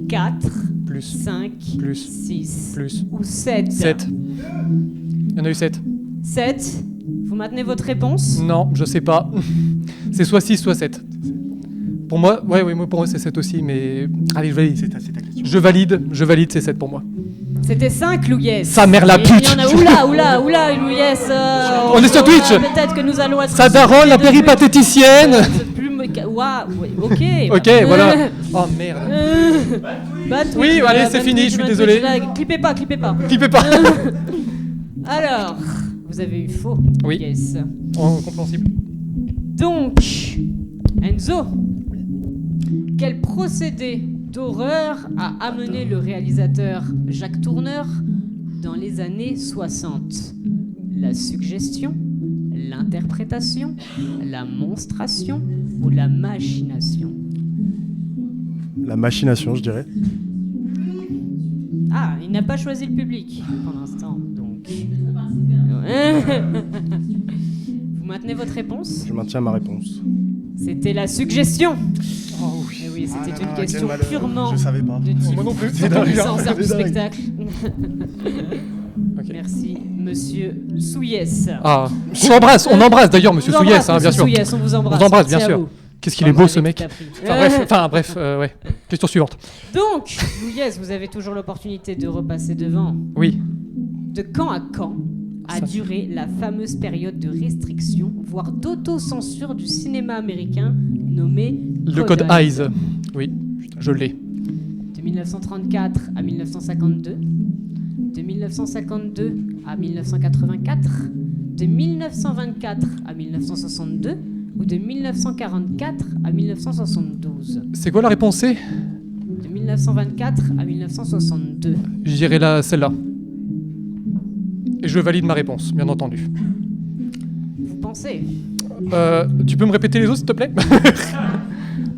4, Plus. 5, Plus. 6 Plus. ou 7? 7. Il y en a eu 7. 7. Vous maintenez votre réponse? Non, je sais pas. C'est soit 6, soit 7. Pour moi, moi pour moi c'est 7 aussi, mais... Allez, je valide. C'est ta question. Je valide, c'est 7 pour moi. C'était 5, Louies. Sa mère la Et pute. il y en a... Oula, Louies. On est sur Twitch. Peut-être que nous allons être... Sa daronne, la péripatéticienne. Waouh, ok. Ok, voilà. Oh merde. Oui, allez, c'est fini, je suis désolé. Clippez pas. Clippez pas. Alors, vous avez eu faux. Oui. Yes. Compréhensible. Donc, Enzo, quel procédé d'horreur a amené le réalisateur Jacques Tourneur dans les années 60? La suggestion, l'interprétation, la monstration ou la machination? La machination, je dirais. Ah, il n'a pas choisi le public pour l'instant, donc... Vous maintenez votre réponse? Je maintiens ma réponse. C'était la suggestion. Oh oui. Eh oui, c'était une quel question malheur. purement Je savais pas. de type Moi non plus. C'est dingue, sans hein, art du c'est dingue. spectacle. Ok. Merci, monsieur Souies. Ah, on embrasse d'ailleurs monsieur On vous Souies, embrasse, bien monsieur sûr. Souies, on vous embrasse. On vous embrasse, bien Merci à sûr. vous. Qu'est-ce qu'il est beau ce Avec mec. tout appris. Bref, ouais. Question suivante. Donc, Louies, vous avez toujours l'opportunité de repasser devant. Oui. De quand à quand a duré la fameuse période de restriction, voire d'autocensure du cinéma américain nommé Le code Eyes. Oui, je l'ai. De 1934 à 1952, de 1952 à 1984, de 1924 à 1962 ou de 1944 à 1972. C'est quoi la réponse C? De 1924 à 1962. Je dirais celle-là. Et je valide ma réponse, bien entendu. Vous pensez? Tu peux me répéter les autres, s'il te plaît?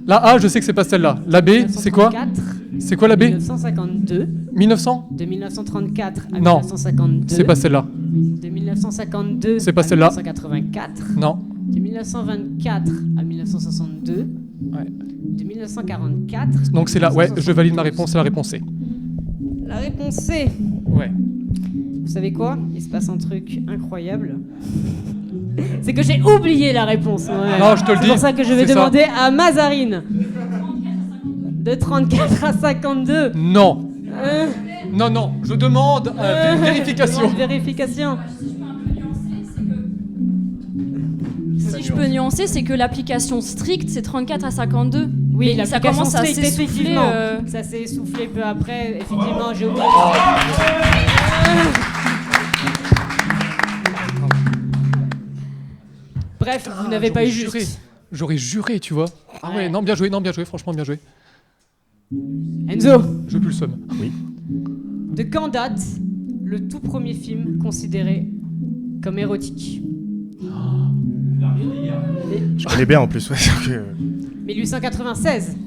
La A, je sais que c'est pas celle-là. La B, c'est quoi? 1934, C'est quoi la B? 1952. 1900? De 1934 à Non. 1952. C'est pas celle-là. De 1952 C'est pas à celle-là. 1984. Non. De 1924 à 1962. Ouais. De 1944. Donc c'est là. Ouais, je valide ma réponse. C'est la réponse C. La réponse C. Ouais. Vous savez quoi? Il se passe un truc incroyable. C'est que j'ai oublié la réponse. Ouais. Non, je te le dis. C'est pour ça que je vais c'est ça. demander à Mazarine. De 34 à 52. Non. Euh, Non, non. Je demande vérification. Vérification. Si je peux nuancer, c'est que l'application stricte, c'est 34 à 52. Oui, Mais ça l'application commence à stricte, s'essouffler. effectivement. Ça s'est essoufflé peu après. Effectivement, j'ai oublié. Bref, vous n'avez pas eu Juré. juste. J'aurais juré, tu vois. Ah ouais, Ouais. non, bien joué, franchement, bien joué. Enzo, Je veux plus le somme. de quand date le tout premier film considéré comme érotique? Je connais bien en plus. Ouais, donc, 1896,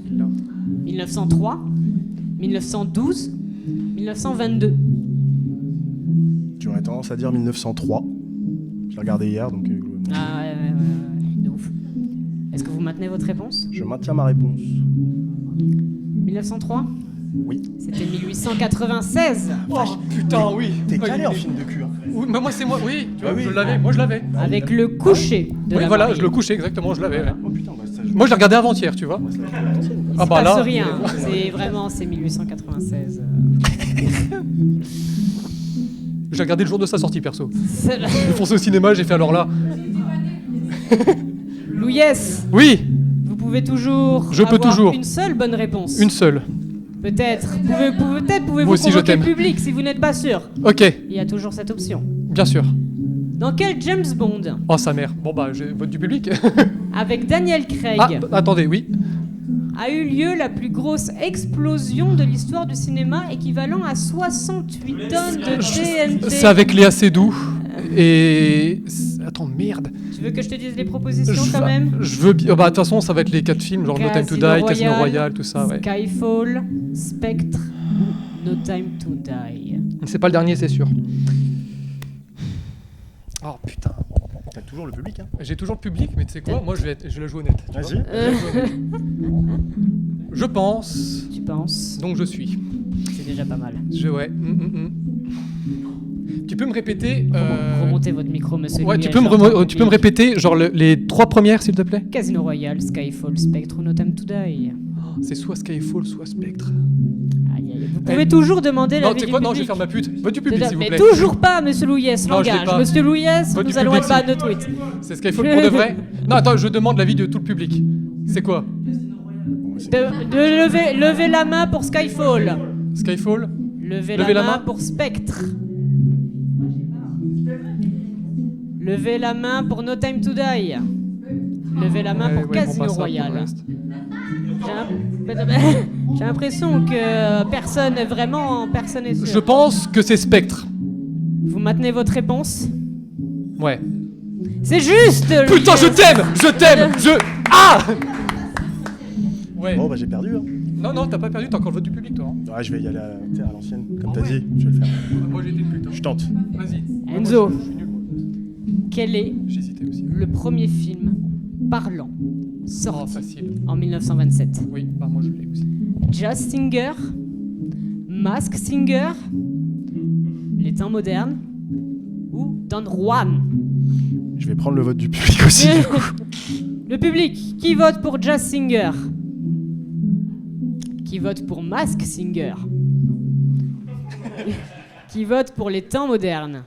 1903, 1912, 1922. j'aurais tendance à dire 1903. Je l'ai regardé hier, donc Ah ouais, de ouf. Est-ce que vous maintenez votre réponse? je maintiens ma réponse. 1903? Oui. C'était 1896, Oh putain, oui. T'es Ouais, calé en il est- film de cul. Hein. Oui, mais moi c'est moi, oui. Tu vois, Ah oui. je l'avais, moi je l'avais. avec le coucher de Oui, la voilà, mariée. je le couchais exactement, je l'avais. Ouais. Oh putain, bah ça. Moi je l'ai regardé avant-hier, tu vois. Il Ah se bah passe là. rien, c'est vraiment, c'est 1896. J'ai regardé le jour de sa sortie perso. C'est- Je foncé au cinéma, j'ai fait alors là. Louies, Oui, vous pouvez toujours Je peux avoir toujours. une seule bonne réponse. une seule. Peut-être. Peut-être pouvez-vous Moi aussi, je convoquer le t'aime. public si vous n'êtes pas sûr. Ok, Il y a toujours cette option. bien sûr. Dans quel James Bond, Oh sa mère. Bon bah, je vote du public. avec Daniel Craig, Ah, attendez, oui. a eu lieu la plus grosse explosion de l'histoire du cinéma, équivalent à 68 tonnes de TNT? C'est avec Léa Seydoux. Et. Attends, merde. Tu veux que je te dise les propositions quand même? Je veux bien. Bah, de toute façon, ça va être les 4 films, genre No Time to Die, Casino Royale, tout ça, ouais. Skyfall, Spectre, No Time to Die. C'est pas le dernier, c'est sûr. Oh putain. T'as toujours le public, hein. J'ai toujours le public, mais tu sais quoi? Moi, je la joue honnête. tu vois. Vas-y. Je pense. Tu penses? Donc je suis. C'est déjà pas mal. Ouais. Tu peux me répéter. Remontez votre micro, monsieur. Ouais, Louis, tu peux me répéter, genre les 3 premières, s'il te plaît? Casino Royale, Skyfall, Spectre ou No Time to Die. C'est soit Skyfall, soit Spectre. Aïe, aïe. Vous pouvez toujours demander Non, l'avis tu sais du quoi? public. Non, je vais faire ma pute. Vote du public, s'il vous Mais plaît. toujours pas, monsieur Louies, Non, je l'ai langage. pas. Monsieur Louies, Vote du nous allons public, être pas à nos tweets. C'est Skyfall pour de vrai? Non, attends, je demande l'avis de tout le public. C'est quoi? Levez la main pour Skyfall. Skyfall? Levez Levez la la main main. pour Spectre. Levez la main pour No Time to Die. Levez la main Ouais, pour ouais, bon, Casino pas ça, pour le Royale. reste. J'ai l'impression que personne n'est sûr. Je pense que c'est Spectre. Vous maintenez votre réponse? Ouais. C'est juste. Putain, je t'aime! Je t'aime! Ah! Ouais. Bon, bah j'ai perdu. Hein. Non, non, t'as pas perdu, t'as encore le vote du public, toi. Hein. Ouais, je vais y aller à l'ancienne, comme Ah t'as ouais. dit. Je vais le faire. Moi, j'ai été une pute. Hein. Je tente. Vas-y. Enzo. Moi, je suis nul, moi. Quel est J'hésitais aussi. le premier film parlant Oh, sorti facile. en 1927? Oui, bah moi, je l'ai aussi. Jazz Singer, Mask Singer, Les temps modernes ou Don Juan? Je vais prendre le vote du public aussi. du coup. Le public, qui vote pour Jazz Singer? Qui vote pour Mask Singer? Qui vote pour Les temps modernes?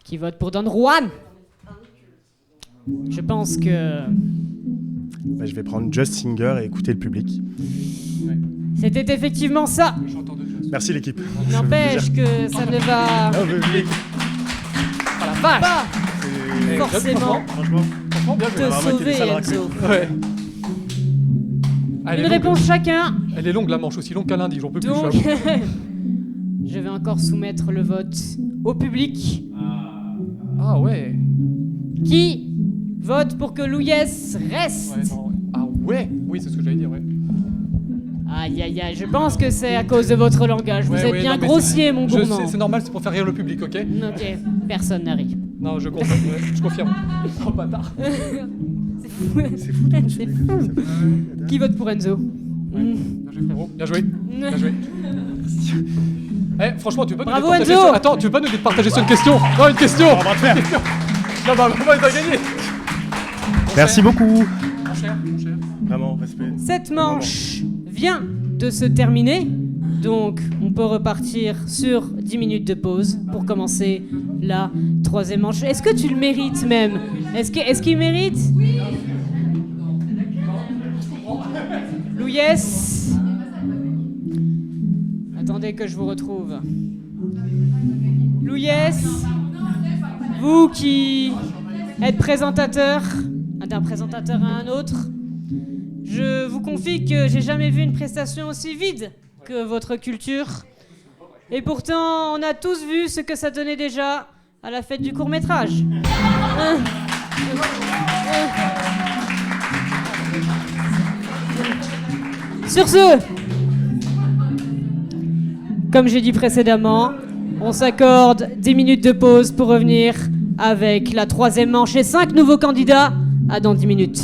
Qui vote pour Don Juan? Je pense que Bah, je vais prendre Just Singer et écouter le public. c'était effectivement ça. Chanteur de jazz. Merci l'équipe. Il n'empêche que ça ne va Ah, oui. pas forcément Franchement, Franchement, bien te joué. va remettre sauver, les salles Enzo. Ouais. Elle est Une longue. réponse chacun. Elle est longue, la manche, aussi longue qu'un lundi, j'en peux plus. Donc, je suis à bout. je vais encore soumettre le vote au public. Ah ouais. Qui vote pour que Louies reste Ouais, non, ouais. Ah ouais. Oui, c'est ce que j'allais dire, ouais. Aïe, aïe, aïe, je pense que c'est à cause de votre langage. Vous êtes bien grossier, mon Je gourmand. sais, c'est normal, c'est pour faire rire le public, ok? Ok, personne n'a ri. Non, je confirme. Je confirme. Oh, bâtard. C'est fou. C'est fou. Qui vote pour Enzo? Bien joué, frérot. Bien joué. Bien joué. Eh, franchement, tu peux pas Bravo, nous départager Enzo. sur... Attends, tu peux pas nous départager sur une question? Non, une question. On va te faire. Non, bah, vraiment, il va gagner. Merci beaucoup. Mon cher. Vraiment, respect. Cette manche vient de se terminer, donc on peut repartir sur 10 minutes de pause pour commencer la troisième manche. Est-ce que tu le mérites même? Est-ce qu'il mérite? Louyès. Attendez que je vous retrouve. Louyès, vous qui êtes présentateur, d'un présentateur à un autre, je vous confie que j'ai jamais vu une prestation aussi vide que votre culture. Et pourtant, on a tous vu ce que ça donnait déjà à la fête du court-métrage. Sur ce, comme j'ai dit précédemment, on s'accorde 10 minutes de pause pour revenir avec la troisième manche et 5 nouveaux candidats. À dans 10 minutes.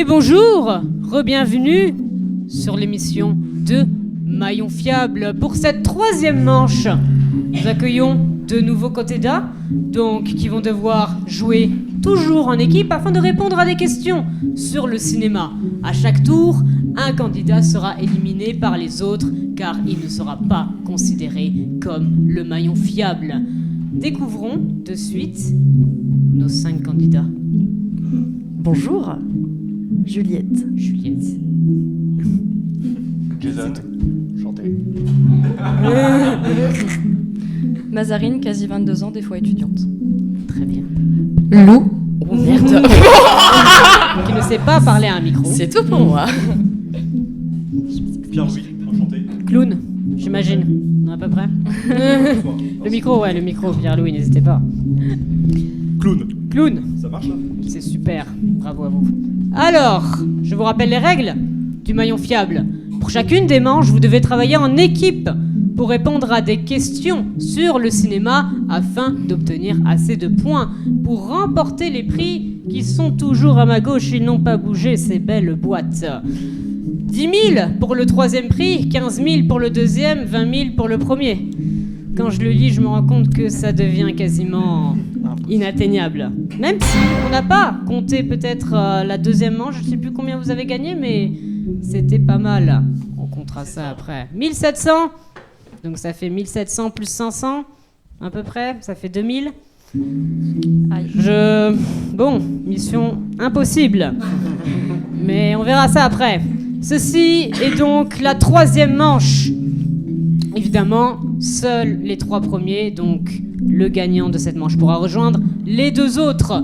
Et bonjour, re-bienvenue sur l'émission de Maillon Fiable. Pour cette troisième manche, nous accueillons de nouveaux candidats, donc qui vont devoir jouer toujours en équipe afin de répondre à des questions sur le cinéma. À chaque tour, un candidat sera éliminé par les autres car il ne sera pas considéré comme le maillon fiable. Découvrons de suite nos 5 candidats. Bonjour, Juliette. Juliette. Jason, chanter. Mazarine, quasi 22 ans, des fois étudiante. Très bien. Lou. Oh merde. Qui ne sait pas parler à un micro. C'est tout pour moi. Pierre-Louis, enchanté. Clown, j'imagine. Non, à peu près. Le micro, Pierre-Louis, n'hésitez pas. Clown. Clown, Ça marche là? c'est super. Bravo à vous. Alors, je vous rappelle les règles du maillon fiable. Pour chacune des manches, vous devez travailler en équipe pour répondre à des questions sur le cinéma afin d'obtenir assez de points pour remporter les prix qui sont toujours à ma gauche. Ils n'ont pas bougé, ces belles boîtes. 10 000 pour le troisième prix, 15 000 pour le deuxième, 20 000 pour le premier. Quand je le lis, je me rends compte que ça devient quasiment inatteignable. Même si on n'a pas compté peut-être la deuxième manche, je ne sais plus combien vous avez gagné, mais c'était pas mal. On comptera ça après. 1700, donc ça fait 1700 plus 500, à peu près, ça fait 2000. Bon, mission impossible. Mais on verra ça après. Ceci est donc la troisième manche. Évidemment, seuls les 3 premiers, donc le gagnant de cette manche pourra rejoindre les 2 autres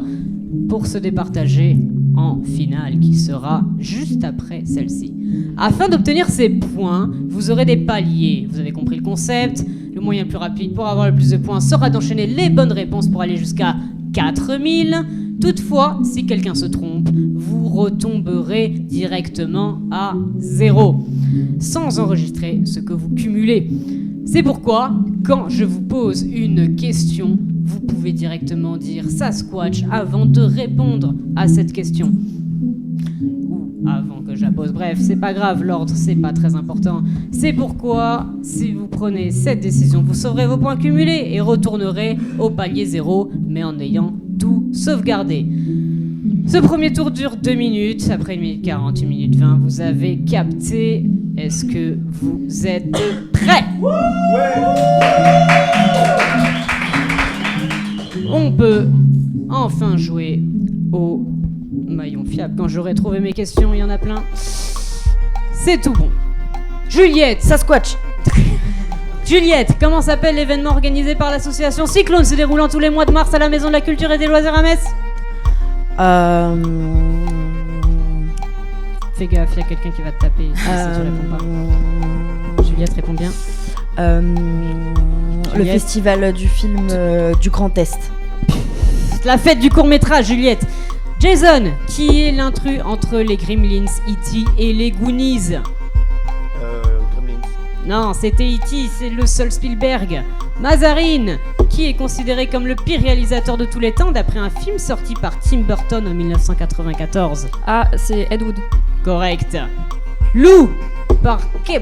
pour se départager en finale qui sera juste après celle-ci. Afin d'obtenir ces points, vous aurez des paliers. Vous avez compris le concept. Le moyen le plus rapide pour avoir le plus de points sera d'enchaîner les bonnes réponses pour aller jusqu'à 4000. Toutefois, si quelqu'un se trompe, vous retomberez directement à 0, sans enregistrer ce que vous cumulez. C'est pourquoi, quand je vous pose une question, vous pouvez directement dire Sasquatch avant de répondre à cette question. Ou avant que je la pose. Bref, c'est pas grave, l'ordre, c'est pas très important. C'est pourquoi, si vous prenez cette décision, vous sauverez vos points cumulés et retournerez au palier 0, mais en ayant tout sauvegardé. Ce premier tour dure 2 minutes. Après 1 minute 40, 1 minute 20, vous avez capté. Est-ce que vous êtes prêts? On peut enfin jouer au maillon fiable. Quand j'aurai trouvé mes questions, il y en a plein. C'est tout bon. Juliette, Sasquatch. Juliette, comment s'appelle l'événement organisé par l'association Cyclone se déroulant tous les mois de mars à la Maison de la Culture et des Loisirs à Metz? Fais gaffe, il y a quelqu'un qui va te taper si tu réponds pas. Juliette, réponds bien. Le festival du film du Grand Est. La fête du court-métrage, Juliette. Jason, qui est l'intrus entre les Gremlins, E.T. et les Goonies? Gremlins. Non, c'était E.T., c'est le seul Spielberg. Mazarine, qui est considéré comme le pire réalisateur de tous les temps d'après un film sorti par Tim Burton en 1994. Ah, c'est Ed Wood. Correct. Lou,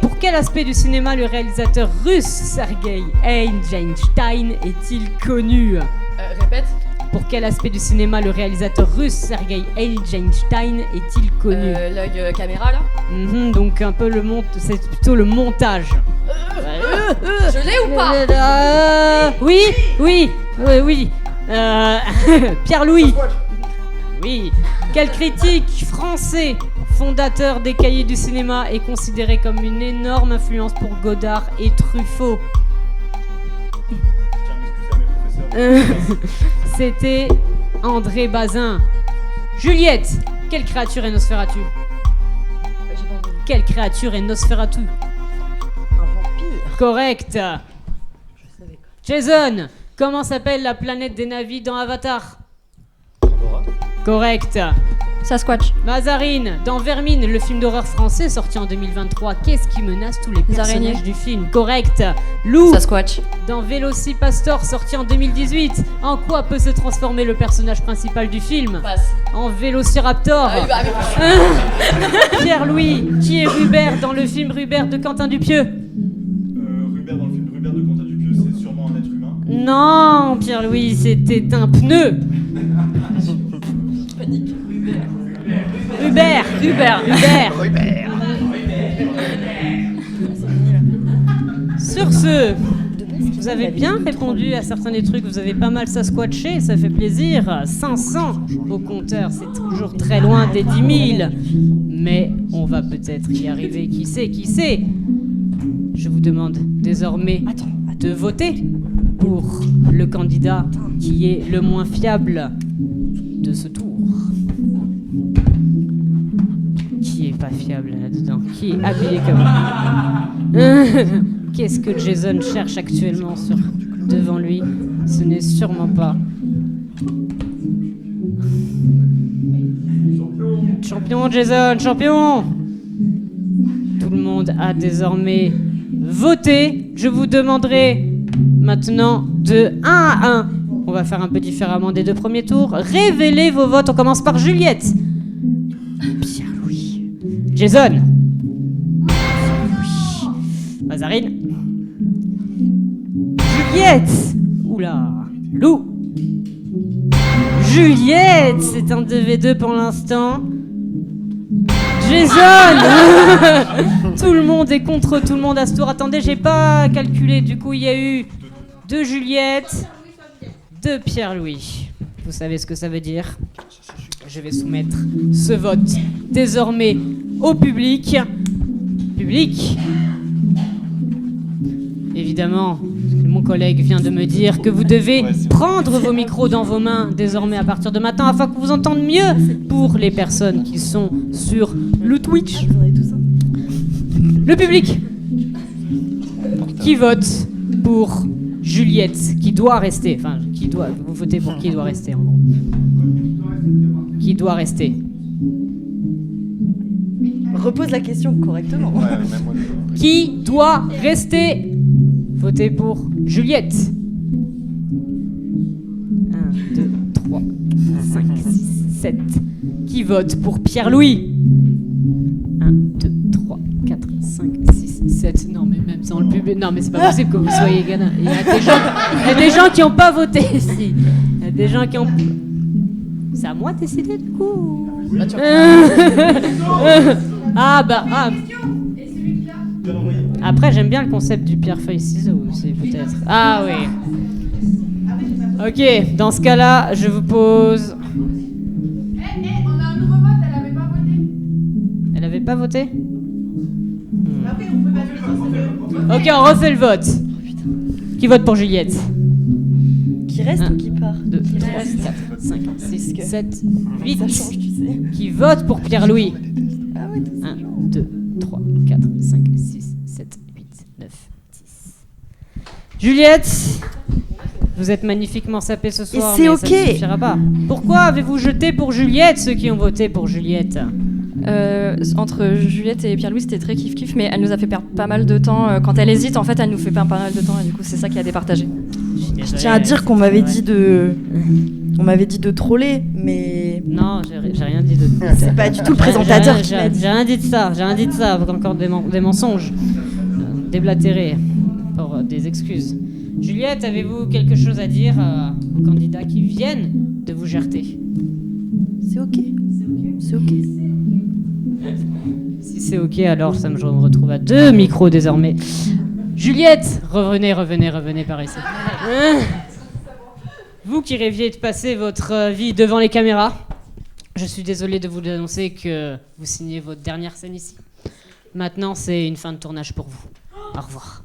pour quel aspect du cinéma le réalisateur russe Sergei Eisenstein est-il connu? Répète. Pour quel aspect du cinéma le réalisateur russe Sergei Eisenstein est-il connu? L'œil caméra là. Donc un peu c'est plutôt le montage. Je l'ai ou pas? Oui. Pierre-Louis. Oui. Quel critique français, fondateur des Cahiers du cinéma, est considéré comme une énorme influence pour Godard et Truffaut? C'était André Bazin. Juliette, quelle créature est Nosferatu? Quelle créature est Nosferatu? Un vampire. Correct. Jason, comment s'appelle la planète des navis dans Avatar? Pandora. Correct. Sasquatch. Mazarine, dans Vermine, le film d'horreur français sorti en 2023, qu'est-ce qui menace tous les personnages araignées. du film? Correct. Lou, Sasquatch. dans Velocipastor sorti en 2018, en quoi peut se transformer le personnage principal du film? Passe. En Vélociraptor. Ah oui, bah, Pierre-Louis, qui est Rubert dans le film Rubert de Quentin Dupieux? Rubert, dans le film Rubert de Quentin Dupieux, c'est sûrement un être humain. Non, Pierre-Louis, c'était un pneu. Rubert. Sur ce, vous avez bien répondu à certains des trucs, vous avez pas mal sasquatché, ça fait plaisir. 500 au compteur, c'est toujours très loin des 10 000. Mais on va peut-être y arriver, qui sait. Je vous demande désormais de voter pour le candidat qui est le moins fiable de ce tour. Qui est pas fiable là-dedans? Qui est habillé comme... Qu'est-ce que Jason cherche actuellement devant lui? Ce n'est sûrement pas... Champion, Jason, champion! Tout le monde a désormais voté. Je vous demanderai maintenant de 1 à 1. On va faire un peu différemment des 2 premiers tours. Révélez vos votes. On commence par Juliette. Pierre-Louis. Jason. Oui. Mazarine. Juliette. Oula. Lou. Juliette. C'est un 2v2 pour l'instant. Jason. Tout le monde est contre tout le monde à ce tour. Attendez, j'ai pas calculé. Du coup, il y a eu 2 Juliette, 2 Pierre-Louis. Vous savez ce que ça veut dire? Je vais soumettre ce vote désormais au public. Public. Évidemment, mon collègue vient de me dire que vous devez prendre vos micros dans vos mains désormais à partir de maintenant afin qu'on vous entende mieux pour les personnes qui sont sur le Twitch. Le public qui vote pour Juliette, qui doit rester. Enfin, vous votez pour qui doit rester en gros. Qui doit rester. Repose la question correctement. Qui doit rester? Votez pour Juliette. 1, 2, 3, 5, 6, 7. Qui vote pour Pierre-Louis? 1, 2, 3, 4, 5, 6, 7. Non, mais même sans le public. Non, mais c'est pas possible que vous soyez gagnant. Il y a des gens qui n'ont pas voté ici. Il y a des gens qui ont. C'est à moi de décider du coup. Après, j'aime bien le concept du pierre-feuille-ciseaux aussi, peut-être. Ah oui. Ok, dans ce cas-là, je vous pose... On a un nouveau vote, elle avait pas voté. Elle avait pas voté? Après, on peut pas Ok, on refait le vote. Qui vote pour Juliette? Qui reste ou qui part? 2, 3, 4, 5, 6, 7, 8. Ça change, tu sais. Qui vote pour Pierre-Louis? Ah ouais, 1, 2, 3, 4, 5, 6, 7, 8, 9, 10. Juliette, vous êtes magnifiquement sapée ce soir, c'est mais ok. ça ne suffira pas. Pourquoi avez-vous jeté pour Juliette, ceux qui ont voté pour Juliette? Entre Juliette et Pierre-Louis, c'était très kiff-kiff, mais elle nous a fait perdre pas mal de temps. Quand elle hésite, en fait, elle nous fait perdre pas mal de temps, et du coup, c'est ça qui a départagé. Je tiens à dire qu'on m'avait dit de... On m'avait dit de troller, mais... Non, j'ai rien dit de... C'est pas du tout le présentateur qui l'a dit. J'ai rien dit de ça, encore des mensonges. Déblatérés, pour des excuses. Juliette, avez-vous quelque chose à dire aux candidats qui viennent de vous jeter? C'est ok. C'est ok. Si c'est ok, alors ça me retrouve à 2 micros désormais. Juliette, revenez par ici. Vous qui rêviez de passer votre vie devant les caméras, je suis désolé de vous annoncer que vous signez votre dernière scène ici. Maintenant, c'est une fin de tournage pour vous. Au revoir.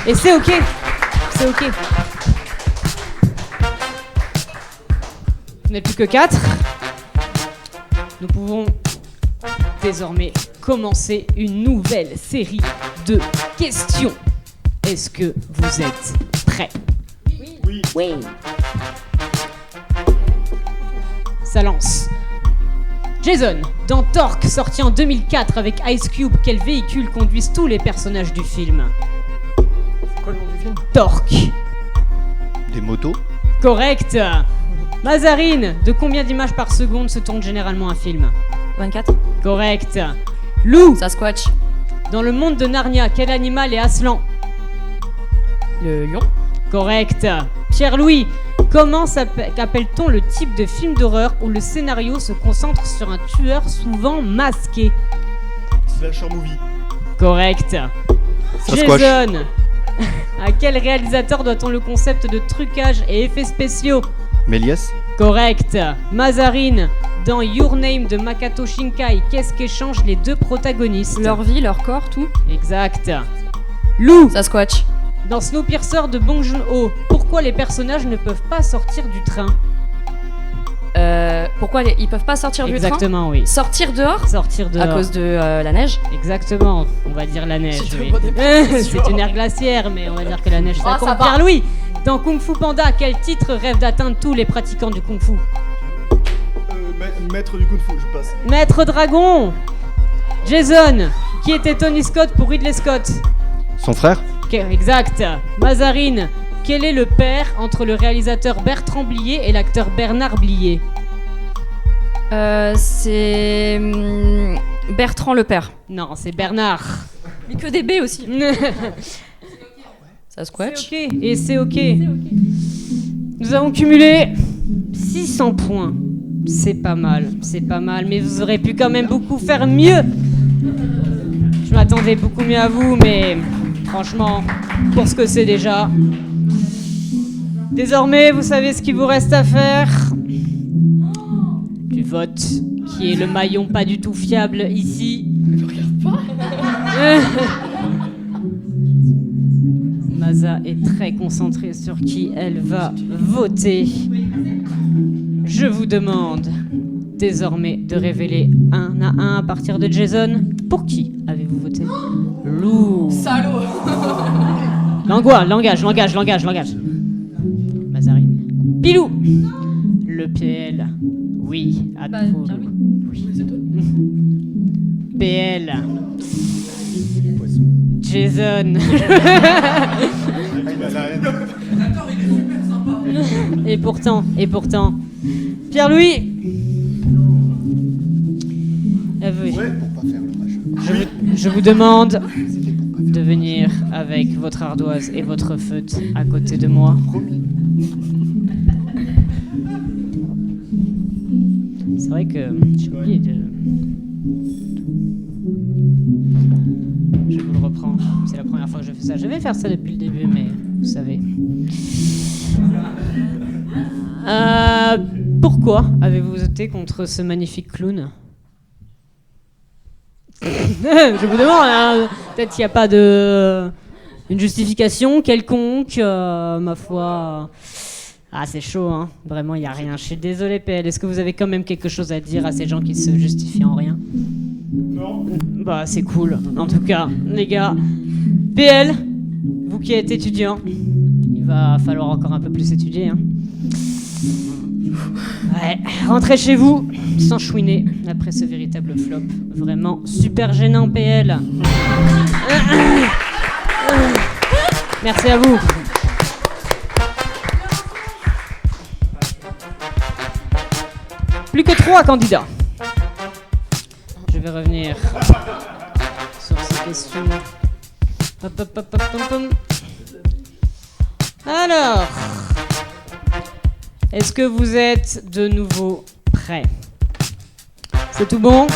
Et c'est ok. C'est ok. Vous n'êtes plus que 4. Nous pouvons désormais commencer une nouvelle série de questions. Est-ce que vous êtes prêts? Oui. ça lance. Jason, dans Torque, sorti en 2004 avec Ice Cube, quel véhicule conduisent tous les personnages du film? C'est quoi le nom du film? Torque. Des motos. Correct. Mazarine, de combien d'images par seconde se tourne généralement un film? 24. Correct. Lou, Sasquatch. dans le monde de Narnia, quel animal est Aslan? Le lion. Correct. Pierre-Louis, comment appelle-t-on le type de film d'horreur où le scénario se concentre sur un tueur souvent masqué? Slasher movie. Correct. Sasquatch. Jason, à quel réalisateur doit-on le concept de trucage et effets spéciaux? Méliès. Correct. Mazarine, dans Your Name de Makoto Shinkai, qu'est-ce qu'échangent les deux protagonistes? Leur vie, leur corps, tout. Exact. Lou, Sasquatch. dans Snowpiercer de Bong Joon-ho, pourquoi les personnages ne peuvent pas sortir du train? Pourquoi ils peuvent pas sortir du train? Exactement, oui. Sortir dehors? Sortir dehors. À cause de la neige? Exactement, on va dire la neige, C'est oui. une bonne explication. C'est une ère glaciaire, mais on va dire que la neige, ça Ah, ça compte. va. Pierre-Louis, dans Kung Fu Panda, quel titre rêve d'atteindre tous les pratiquants du Kung Fu? Maître du Kung Fu, je passe. Maître Dragon. Jason, qui était Tony Scott pour Ridley Scott? Son frère. Exact. Mazarine, quel est le père entre le réalisateur Bertrand Blier et l'acteur Bernard Blier? C'est Bertrand le père. Non, c'est Bernard. Mais que des B aussi. Sasquatch. C'est ok, et c'est ok. Nous avons cumulé 600 points. C'est pas mal, mais vous aurez pu quand même beaucoup faire mieux. Je m'attendais beaucoup mieux à vous, mais franchement, pour ce que c'est déjà. Désormais, vous savez ce qu'il vous reste à faire. Du vote, qui est le maillon pas du tout fiable ici. Ne regarde pas. Maza est très concentrée sur qui elle va voter. Je vous demande désormais de révéler un à un à partir de Jason. Pour qui avez-vous voté? Lou. Salaud. Langage. Mazarine. Pilou. Le PL. Oui, à vous. PL. Jason. Et pourtant. Pierre-Louis. Avouez. Je vous demande de venir avec votre ardoise et votre feutre à côté de moi. C'est vrai que j'ai oublié de... Je vous le reprends. C'est la première fois que je fais ça. Je vais faire ça depuis le début, mais vous savez. Pourquoi avez-vous voté contre ce magnifique clown? Je vous demande, hein, peut-être qu'il n'y a pas une justification quelconque, ma foi. Ah, c'est chaud, hein. Vraiment, il n'y a rien. Je suis désolé, PL. Est-ce que vous avez quand même quelque chose à dire à ces gens qui se justifient en rien? Non. Bah, c'est cool. En tout cas, les gars, PL, vous qui êtes étudiant, il va falloir encore un peu plus étudier, hein. Ouais, rentrez chez vous, sans chouiner, après ce véritable flop. Vraiment super gênant, PL. Merci à vous. Plus que 3 candidats. Je vais revenir sur ces questions. Hop. Alors, est-ce que vous êtes de nouveau prêts? C'est tout bon?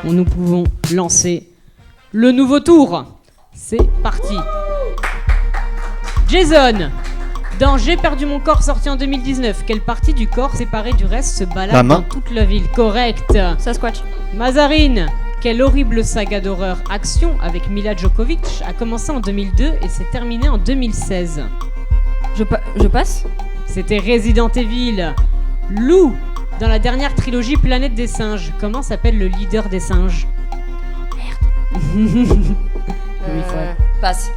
Nous pouvons lancer le nouveau tour. C'est parti. Jason, dans J'ai perdu mon corps, sorti en 2019, quelle partie du corps séparée du reste se balade La main. dans toute la ville? Correct. Sasquatch. Mazarine, quelle horrible saga d'horreur action avec Mila Djokovic a commencé en 2002 et s'est terminée en 2016? Je passe. C'était Resident Evil. Lou, dans la dernière trilogie Planète des singes, comment s'appelle le leader des singes? Merde. Passe.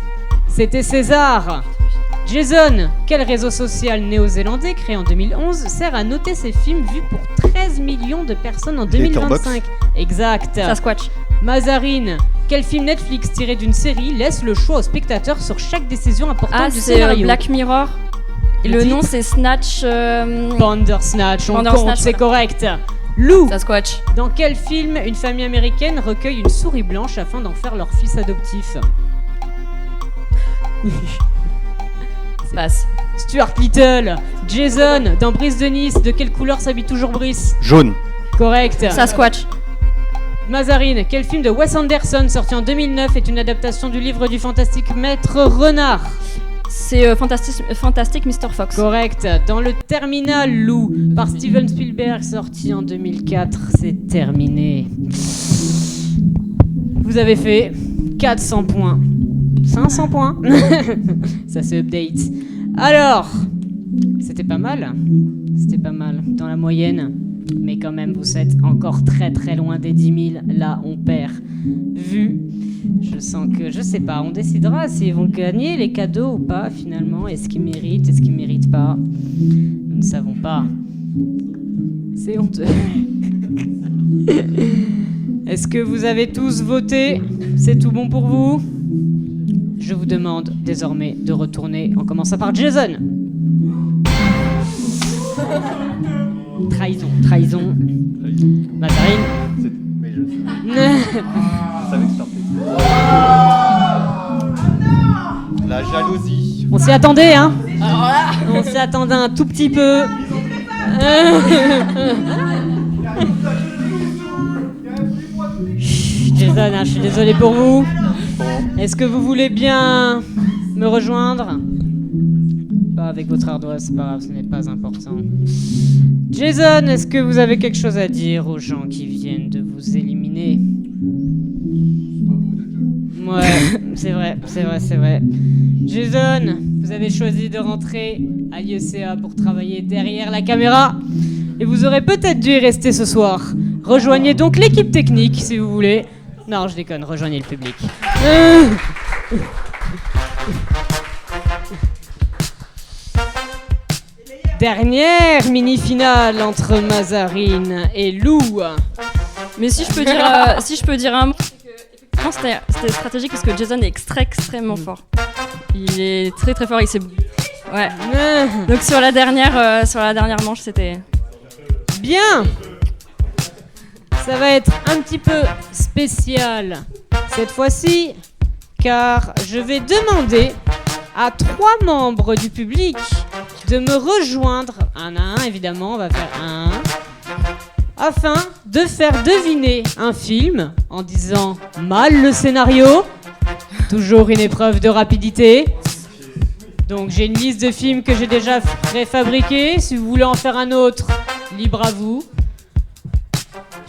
C'était César. Jason, quel réseau social néo-zélandais créé en 2011 sert à noter ses films vus pour 13 16 millions de personnes en Les Turbox. 2025. Exact. Sasquatch. Mazarine, quel film Netflix tiré d'une série laisse le choix au spectateur sur chaque décision importante Ah, du c'est scénario? Black Mirror. Et Le le nom titre c'est Snatch. Bandersnatch, on compte, Bandersnatch, c'est voilà. correct. Lou, Sasquatch. dans quel film une famille américaine recueille une souris blanche afin d'en faire leur fils adoptif? Passe. Stuart Little. Jason, dans Brice de Nice, de quelle couleur s'habille toujours Brice? Jaune. Correct. Sasquatch. Mazarine, quel film de Wes Anderson sorti en 2009 est une adaptation du livre du fantastique Maître Renard? C'est Fantastic Mr. Fox. Correct. Dans le Terminal, Lou, par Steven Spielberg, sorti en 2004, c'est terminé. Vous avez fait 400 points. 500 points. Ça se update. Alors, c'était pas mal. C'était pas mal dans la moyenne. Mais quand même, vous êtes encore très très loin des 10 000. Là, on perd. Vu, je sens que, je sais pas, on décidera s'ils vont gagner les cadeaux ou pas finalement. Est-ce qu'ils méritent, est-ce qu'ils méritent pas? Nous ne savons pas. C'est honteux. Est-ce que vous avez tous voté? C'est tout bon pour vous? Je vous demande désormais de retourner en commençant par Jason. Trahison. Mazarine. Mais je savais que c'était la jalousie. On s'y attendait, hein? On s'y attendait un tout petit peu. Jason, hein, je suis désolé pour vous. Est-ce que vous voulez bien me rejoindre? Pas avec votre ardoise, c'est pas grave, ce n'est pas important. Jason, est-ce que vous avez quelque chose à dire aux gens qui viennent de vous éliminer? Ouais, c'est vrai. Jason, vous avez choisi de rentrer à l'IECA pour travailler derrière la caméra. Et vous aurez peut-être dû y rester ce soir. Rejoignez donc l'équipe technique, si vous voulez. Non, je déconne, rejoignez le public. Dernière mini-finale entre Mazarine et Lou. Mais si je peux dire un mot, c'est que effectivement c'était stratégique parce que Jason est extrêmement fort. Il est très très fort, il s'est... Ouais. Donc sur la dernière manche, c'était... Bien. Ça va être un petit peu spécial cette fois-ci, car je vais demander à 3 membres du public de me rejoindre, un à un évidemment, on va faire un, afin de faire deviner un film en disant mal le scénario, toujours une épreuve de rapidité. Donc j'ai une liste de films que j'ai déjà préfabriqués, si vous voulez en faire un autre, libre à vous.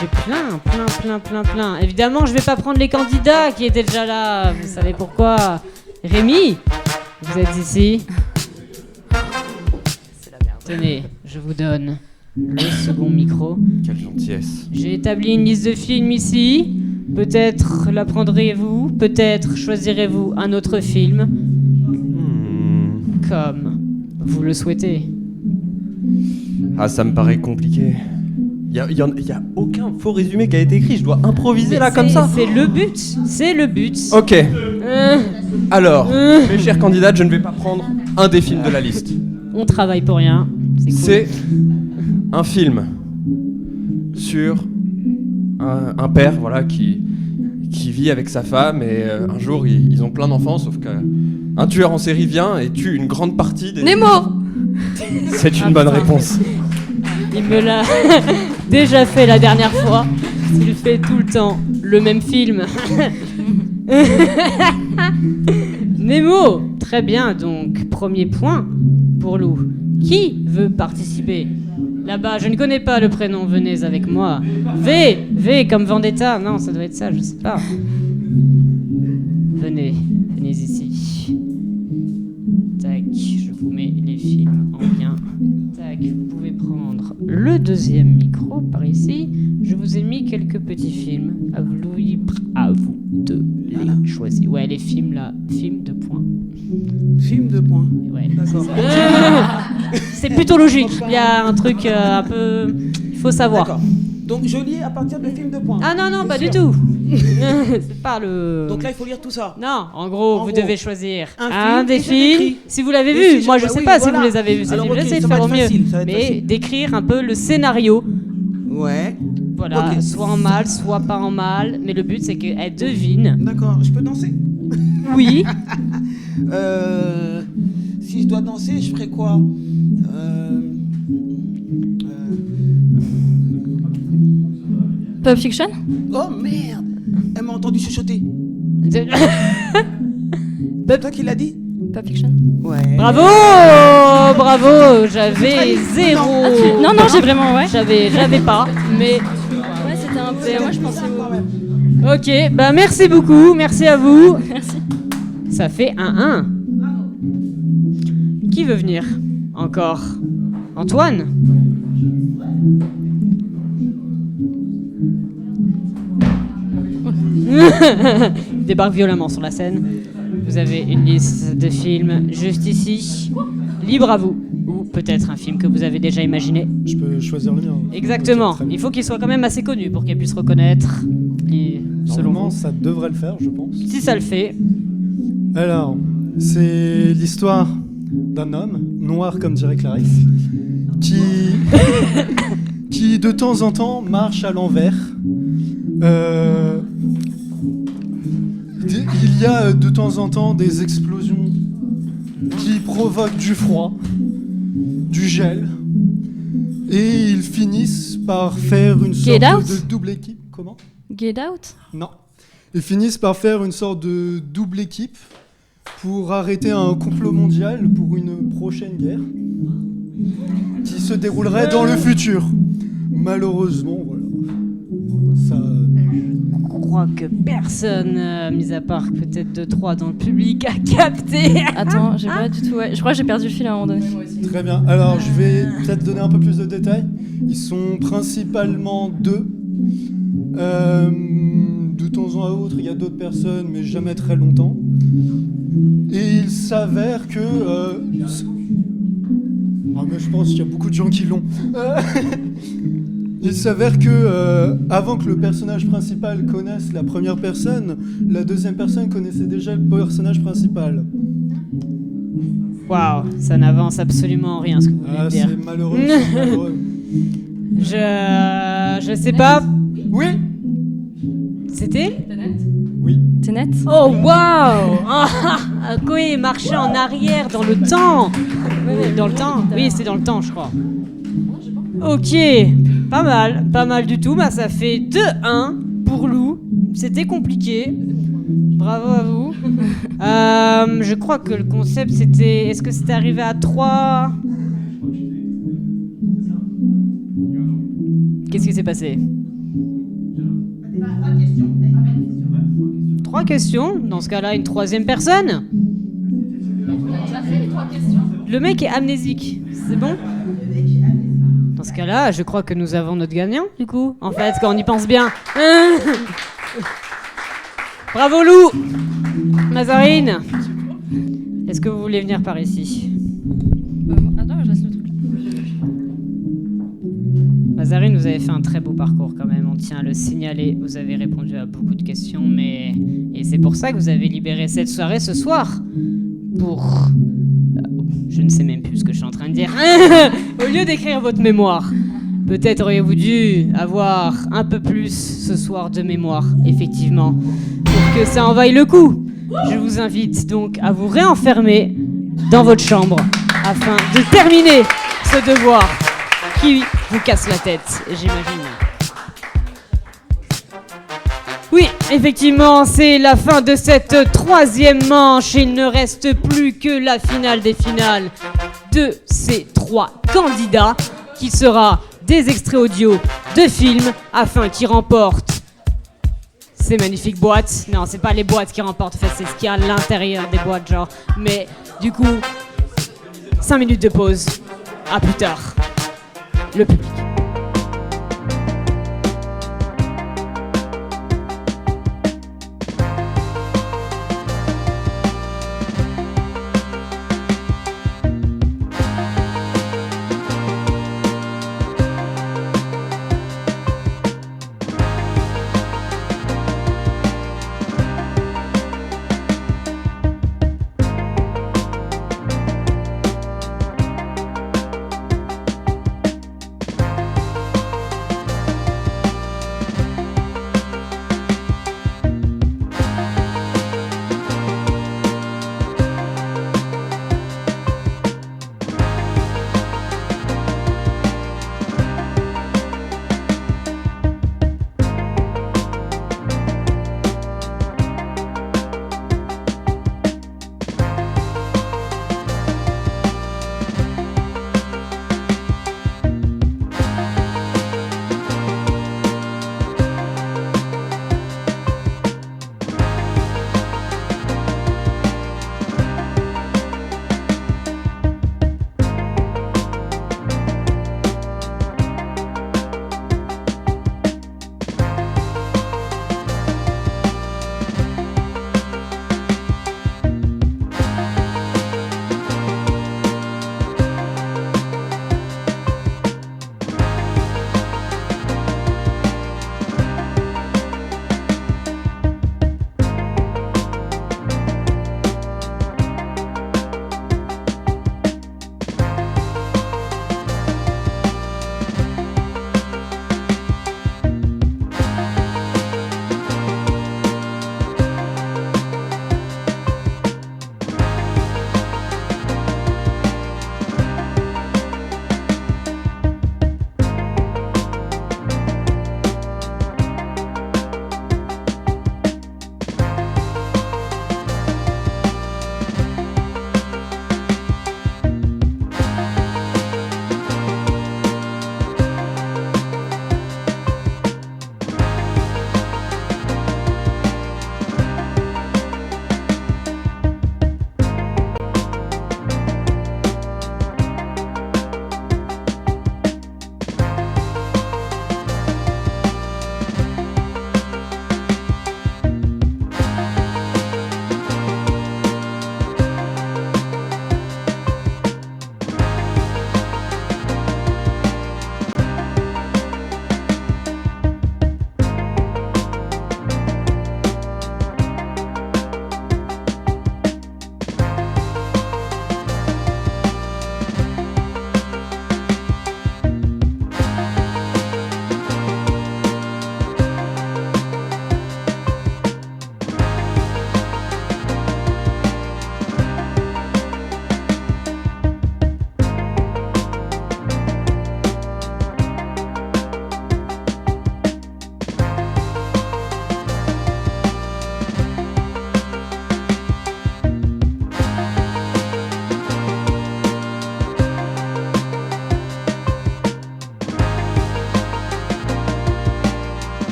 J'ai plein. Évidemment, je vais pas prendre les candidats qui étaient déjà là, vous savez pourquoi. Rémi, vous êtes ici. Tenez, je vous donne le second micro. Quelle gentillesse. J'ai établi une liste de films ici. Peut-être la prendrez-vous, peut-être choisirez-vous un autre film. Comme vous le souhaitez. Ah, ça me paraît compliqué. Il y a aucun faux résumé qui a été écrit, je dois improviser là comme ça. C'est le but. Ok. Alors, mes chères candidates, je ne vais pas prendre un des films de la liste. On travaille pour rien. C'est un film sur un père, voilà, qui vit avec sa femme et un jour ils ont plein d'enfants, sauf qu'un tueur en série vient et tue une grande partie des... Nemo. C'est une bonne réponse. Il me l'a déjà fait la dernière fois. Il fait tout le temps le même film. Nemo. Très bien, donc premier point pour Lou. Qui veut participer? Là-bas, je ne connais pas le prénom, venez avec moi. V comme Vendetta. Non, ça doit être ça, je sais pas. Venez ici. Tac, je vous mets les films en bien. Tac, vous pouvez prendre le deuxième micro par ici. Je vous ai mis quelques petits films. À vous de les choisir. Ouais, les films là, films de points. Film de points. Ouais. D'accord. C'est plutôt logique. Il y a un truc un peu... Il faut savoir. D'accord. Donc je lis à partir de film de points. Ah non, pas Bien du sûr. tout. C'est pas le... Donc là, il faut lire tout ça. Non, en gros, En vous gros, devez choisir un film des et je films. décris. Si vous l'avez Et vu, si moi je- je sais oui, pas voilà. si vous les avez vus. Alors, ok, J'essaie de ça va faire au être mieux. facile, ça va être Mais facile. d'écrire un peu le scénario. Ouais. Voilà, Ok. soit en mal, soit pas en mal. Mais le but, c'est qu'elle devine. D'accord, je peux danser? Oui. Si je dois danser, je ferais quoi? Pulp Fiction? Oh merde! Elle m'a entendu chuchoter. C'est toi qui l'as dit? Pulp Fiction? Ouais. Bravo, bravo. J'avais zéro. Non, j'ai vraiment, ouais. J'avais pas, mais... Ouais, c'était un peu. Moi, je pensais Ok, bah merci beaucoup, merci à vous. Merci. Ça fait 1-1. Qui veut venir encore? Antoine? Il débarque violemment sur la scène. Vous avez une liste de films juste ici. Libre à vous. Ou peut-être un film que vous avez déjà imaginé. Je peux choisir le mien. Exactement. Ok, très bien. Il faut qu'il soit quand même assez connu pour qu'elle puisse reconnaître. Selon Normalement, vous. ça devrait le faire, je pense. Si ça le fait. Alors, c'est l'histoire d'un homme, noir comme dirait Clarisse, qui de temps en temps marche à l'envers. Il y a de temps en temps des explosions qui provoquent du froid, du gel, et ils finissent par faire une Get sorte Out de double équipe. Comment ? Get Out? Non. Ils finissent par faire une sorte de double équipe pour arrêter un complot mondial pour une prochaine guerre qui se déroulerait dans le futur. Malheureusement, voilà. Ça... Je crois que personne, mis à part peut-être 2-3 dans le public, a capté. Attends, j'ai pas du tout. Ouais. Je crois que j'ai perdu le fil à un moment donné. Très bien. Alors, je vais peut-être donner un peu plus de détails. Ils sont principalement deux. De temps en autre, il y a d'autres personnes, mais jamais très longtemps. Et il s'avère que... Ah, mais je pense qu'il y a beaucoup de gens qui l'ont. Il s'avère que, avant que le personnage principal connaisse la première personne, la deuxième personne connaissait déjà le personnage principal. Waouh, ça n'avance absolument rien ce que vous venez de dire. C'est malheureux, c'est malheureux. Je sais pas. Oui. C'était Oui. Tenet? Oh waouh. Oui, marcher en arrière dans le temps. Dans le temps. Oui, c'est dans le temps, je crois. Ok, pas mal du tout. Bah, ça fait 2-1 pour Lou. C'était compliqué. Bravo à vous. Je crois que le concept c'était... Est-ce que c'était arrivé à 3? Qu'est-ce qui s'est passé? 3 questions. Dans ce cas-là, une troisième personne. Le mec est amnésique. C'est bon? Dans ce cas-là, je crois que nous avons notre gagnant, du coup. En fait, quand on y pense bien. Bravo Lou. Mazarine, est-ce que vous voulez venir par ici? Attends, je laisse le truc là. Mazarine, vous avez fait un très beau parcours quand même, on tient à le signaler. Vous avez répondu à beaucoup de questions, mais... Et c'est pour ça que vous avez libéré cette soirée ce soir. Pour... Je ne sais même plus ce que je suis en train de dire. Au lieu d'écrire votre mémoire, peut-être auriez-vous dû avoir un peu plus ce soir de mémoire, effectivement, pour que ça en vaille le coup. Je vous invite donc à vous réenfermer dans votre chambre afin de terminer ce devoir qui vous casse la tête, j'imagine. Oui, effectivement, c'est la fin de cette troisième manche. Il ne reste plus que la finale des finales de ces 3 candidats, qui sera des extraits audio de films afin qu'ils remportent ces magnifiques boîtes. Non, c'est pas les boîtes qui remportent, en fait, c'est ce qu'il y a à l'intérieur des boîtes, genre. Mais du coup, 5 minutes de pause. À plus tard. Le public.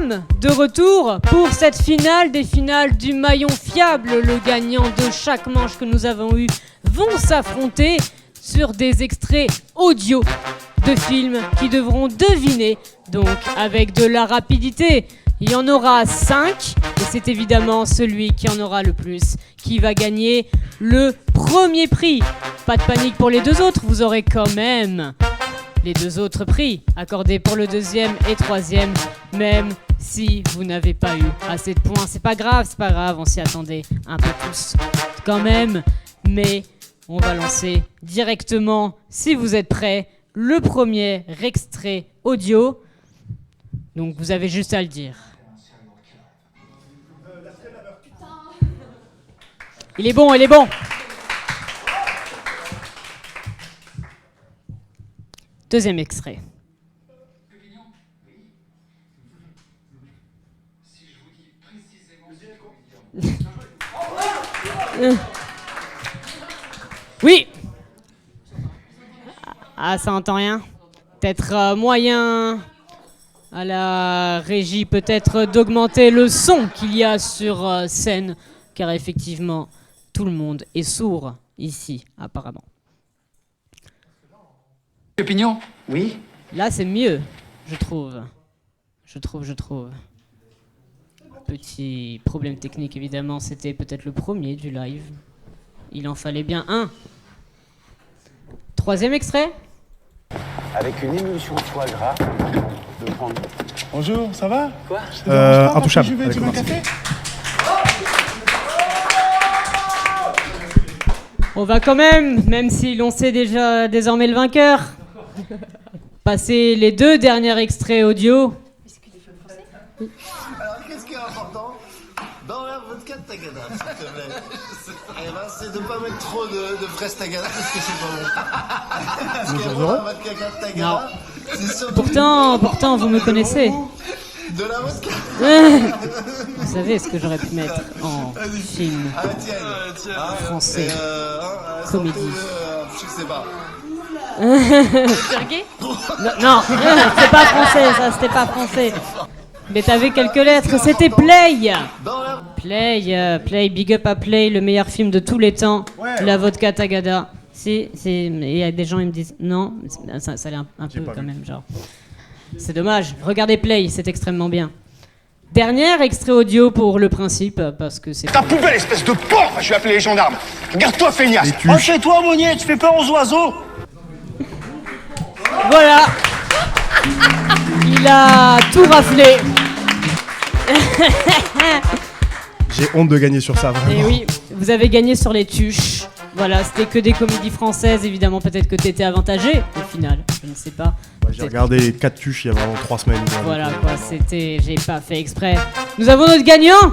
sommes de retour pour cette finale des finales du maillon fiable. Le gagnant de chaque manche que nous avons eu vont s'affronter sur des extraits audio de films qui devront deviner, donc avec de la rapidité. Il y en aura 5 et c'est évidemment celui qui en aura le plus qui va gagner le premier prix. Pas de panique pour les deux autres, vous aurez quand même les deux autres prix accordés pour le deuxième et troisième, même si vous n'avez pas eu assez de points. C'est pas grave, on s'y attendait un peu tous quand même, mais on va lancer directement, si vous êtes prêts, le premier extrait audio. Donc vous avez juste à le dire. Il est bon, il est bon. Deuxième extrait. Oui. Ah, ça entend rien. Peut-être moyen à la régie, peut-être d'augmenter le son qu'il y a sur scène, car effectivement, tout le monde est sourd ici, apparemment. Opinion ? Oui. Là, c'est mieux, je trouve. Je trouve. Petit problème technique, évidemment, c'était peut-être le premier du live. Il en fallait bien un. Troisième extrait. Avec une émulsion de foie gras, de prendre... Bonjour, ça va? Quoi? Intouchable. Tu veux un café? On va quand même si l'on sait déjà désormais le vainqueur, passer les deux derniers extraits audio. Alors, qu'est-ce qui est important dans la vodka de Tagada, s'il te plaît? Eh ben, c'est de pas mettre trop de fraises Tagada parce que c'est pas bon. Parce que pour la vodka de Tagada, c'est surtout Pourtant, vous me connaissez. de la vodka. Vous savez ce que j'aurais pu mettre en film français, comédie. Je sais pas. Sergué ? Non, c'est pas français, ça, c'était pas français. Mais t'avais quelques lettres, c'était Play. Play, big up à Play, le meilleur film de tous les temps, la vodka Tagada. Il y a des gens, ils me disent non, ça allait un peu quand même, genre. C'est dommage, regardez Play, c'est extrêmement bien. Dernier extrait audio pour le principe, parce que c'est... Ta poubelle, espèce de porc! Je vais appeler les gendarmes. Regarde-toi, feignasse! Rentre chez toi, Monnier, tu fais peur aux oiseaux! Voilà. Il a tout raflé. J'ai honte de gagner sur ça, vraiment. Et oui, vous avez gagné sur les tuches. Voilà, c'était que des comédies françaises, évidemment, peut-être que t'étais avantagé, au final, je ne sais pas. J'ai regardé les 4 tuches il y a vraiment 3 semaines. Voilà, quoi, j'ai pas fait exprès. Nous avons notre gagnant.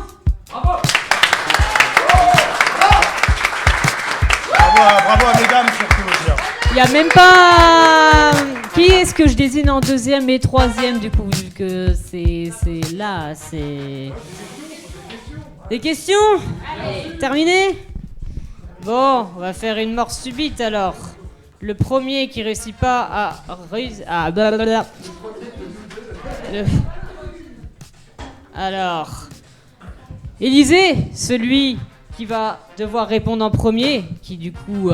Bravo à mesdames, surtout aussi. Il n'y a même pas... Qui est-ce que je désigne en deuxième et troisième, du coup, vu que c'est là, c'est... Des questions? Terminé? Bon, on va faire une mort subite, alors. Le premier qui réussit pas à... blablabla. Alors... Élisée, celui qui va devoir répondre en premier, qui du coup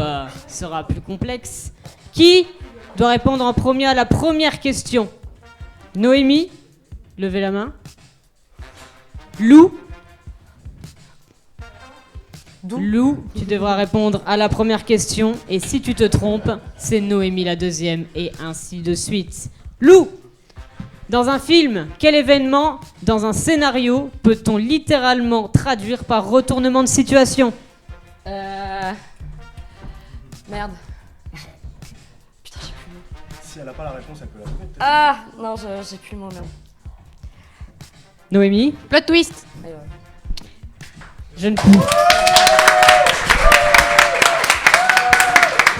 sera plus complexe. Qui doit répondre en premier à la première question? Noémie, levez la main. Lou, tu devras répondre à la première question. Et si tu te trompes, c'est Noémie la deuxième, et ainsi de suite. Lou, dans un film, quel événement, dans un scénario, peut-on littéralement traduire par retournement de situation? Merde. Putain, j'ai plus le mot. Si elle a pas la réponse, elle peut la donner. Ah non, j'ai plus le mot, merde. Noémie? Plot twist. Je ne peux.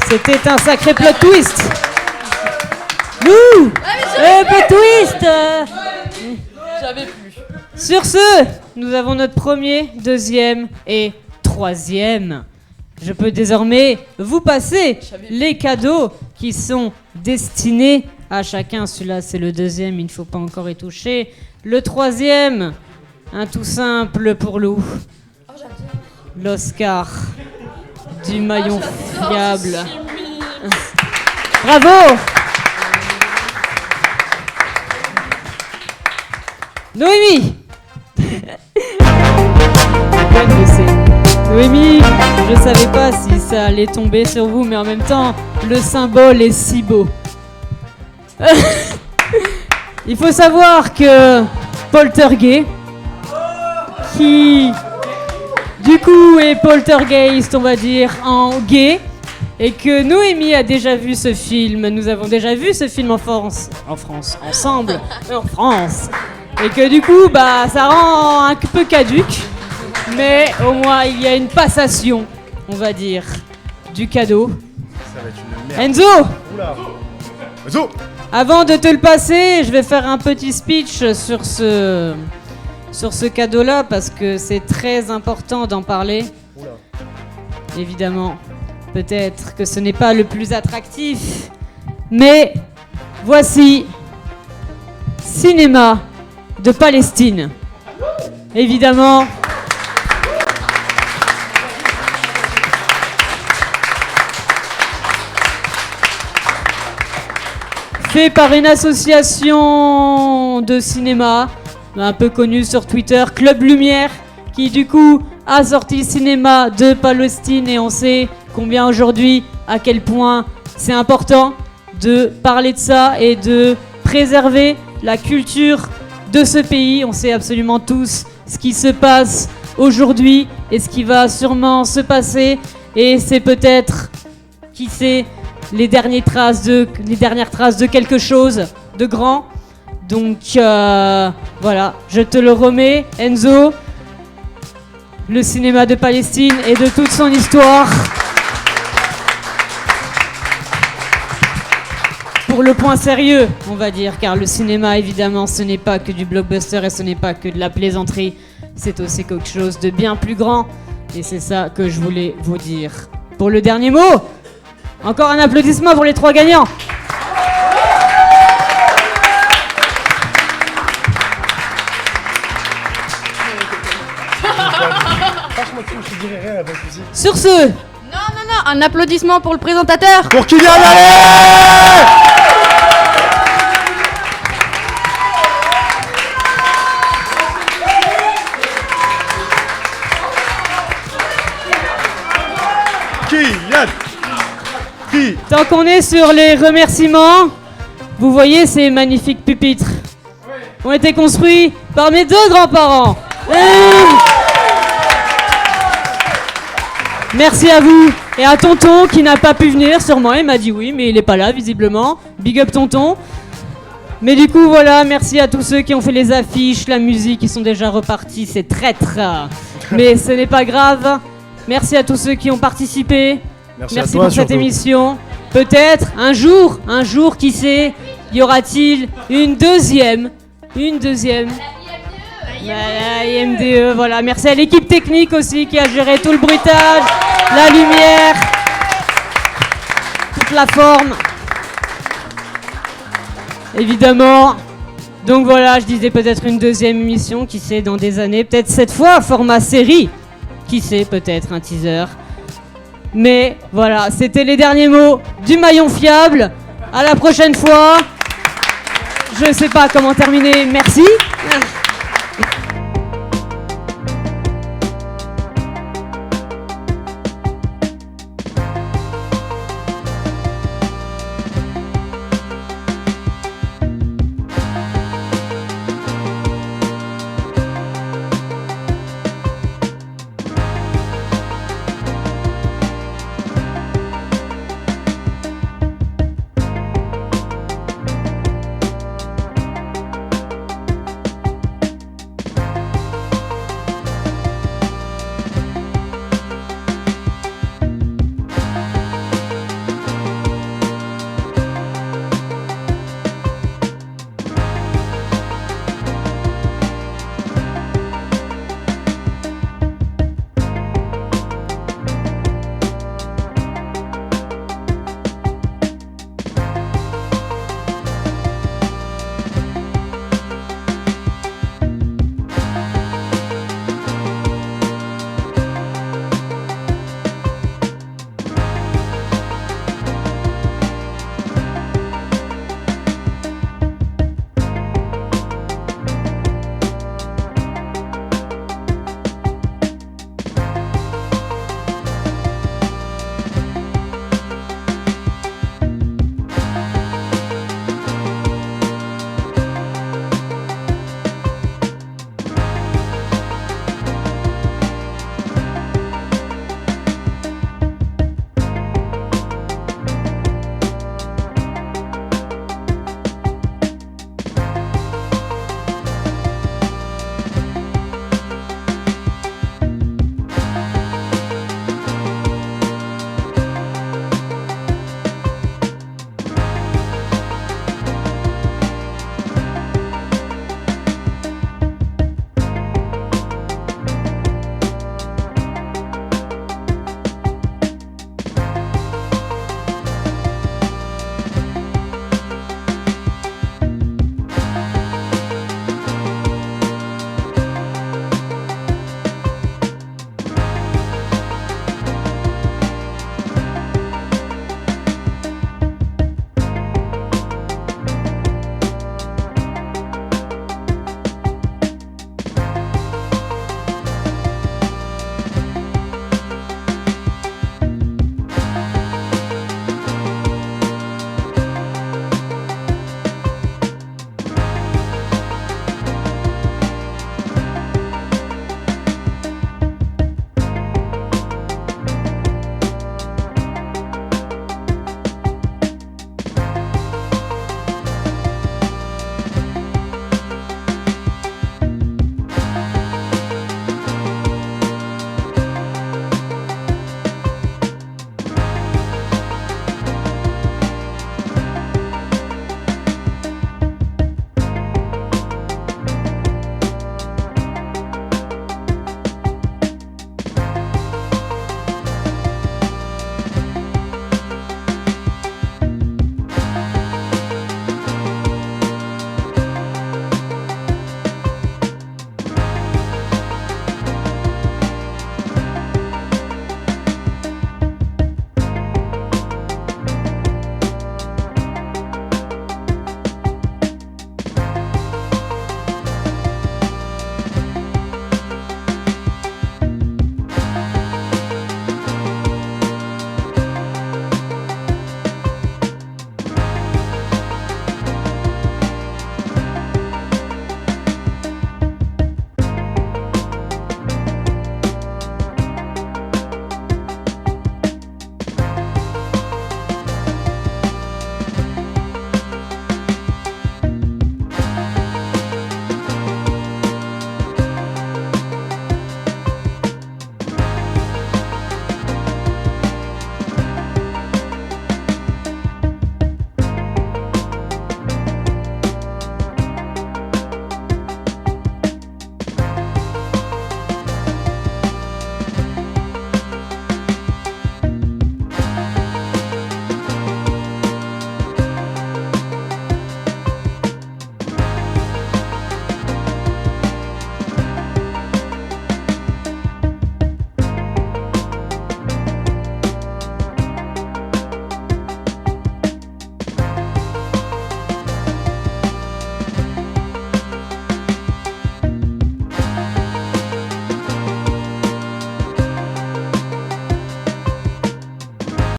C'était un sacré plot twist. Lou, plot twist. J'avais plus. Sur ce, nous avons notre premier, deuxième et troisième. Je peux désormais vous passer les cadeaux qui sont destinés à chacun. Celui-là, c'est le deuxième, il ne faut pas encore y toucher. Le troisième, un tout simple pour Lou. L'Oscar du maillon fiable. Bravo! Noémie! Noémie, je savais pas si ça allait tomber sur vous, mais en même temps, le symbole est si beau. Il faut savoir que Poltergeist, qui du coup est poltergeist, on va dire, en gay, et que Noémie a déjà vu ce film. Nous avons déjà vu ce film en France, ensemble, en France. Et que du coup, bah, ça rend un peu caduque, mais au moins il y a une passation, on va dire, du cadeau. Ça va être une merde. Enzo! Oula. Enzo! Avant de te le passer, je vais faire un petit speech sur ce cadeau-là parce que c'est très important d'en parler. Oula. Évidemment, peut-être que ce n'est pas le plus attractif, mais voici Cinéma de Palestine. Évidemment. Fait par une association de cinéma un peu connue sur Twitter, Club Lumière, qui du coup a sorti Cinéma de Palestine, et on sait combien aujourd'hui, à quel point c'est important de parler de ça et de préserver la culture de ce pays. On sait absolument tous ce qui se passe aujourd'hui et ce qui va sûrement se passer, et c'est peut-être, qui sait, les dernières traces de quelque chose de grand. Donc voilà, je te le remets, Enzo, le cinéma de Palestine et de toute son histoire. Pour le point sérieux, on va dire, car le cinéma, évidemment, ce n'est pas que du blockbuster et ce n'est pas que de la plaisanterie, c'est aussi quelque chose de bien plus grand, et c'est ça que je voulais vous dire. Pour le dernier mot, encore un applaudissement pour les 3 gagnants. Sur ce, Non, un applaudissement pour le présentateur. Pour Kylian Allais! Tant qu'on est sur les remerciements, vous voyez ces magnifiques pupitres ont été construits par mes 2 grands-parents. Merci à vous et à tonton qui n'a pas pu venir sûrement. Il m'a dit oui, mais il n'est pas là visiblement. Big up tonton. Mais du coup voilà, merci à tous ceux qui ont fait les affiches, la musique, ils sont déjà repartis, c'est traître. Mais ce n'est pas grave. Merci à tous ceux qui ont participé. Merci Merci à toi, pour cette surtout. émission. Peut-être un jour, qui sait, y aura-t-il une deuxième. La IMDE, voilà. Merci à l'équipe technique aussi qui a géré tout le bruitage, la lumière, toute la forme. Évidemment. Donc voilà, je disais peut-être une deuxième émission, qui sait, dans des années. Peut-être cette fois, format série. Qui sait, peut-être un teaser. Mais voilà, c'était les derniers mots du maillon fiable. À la prochaine fois. Je sais pas comment terminer. Merci.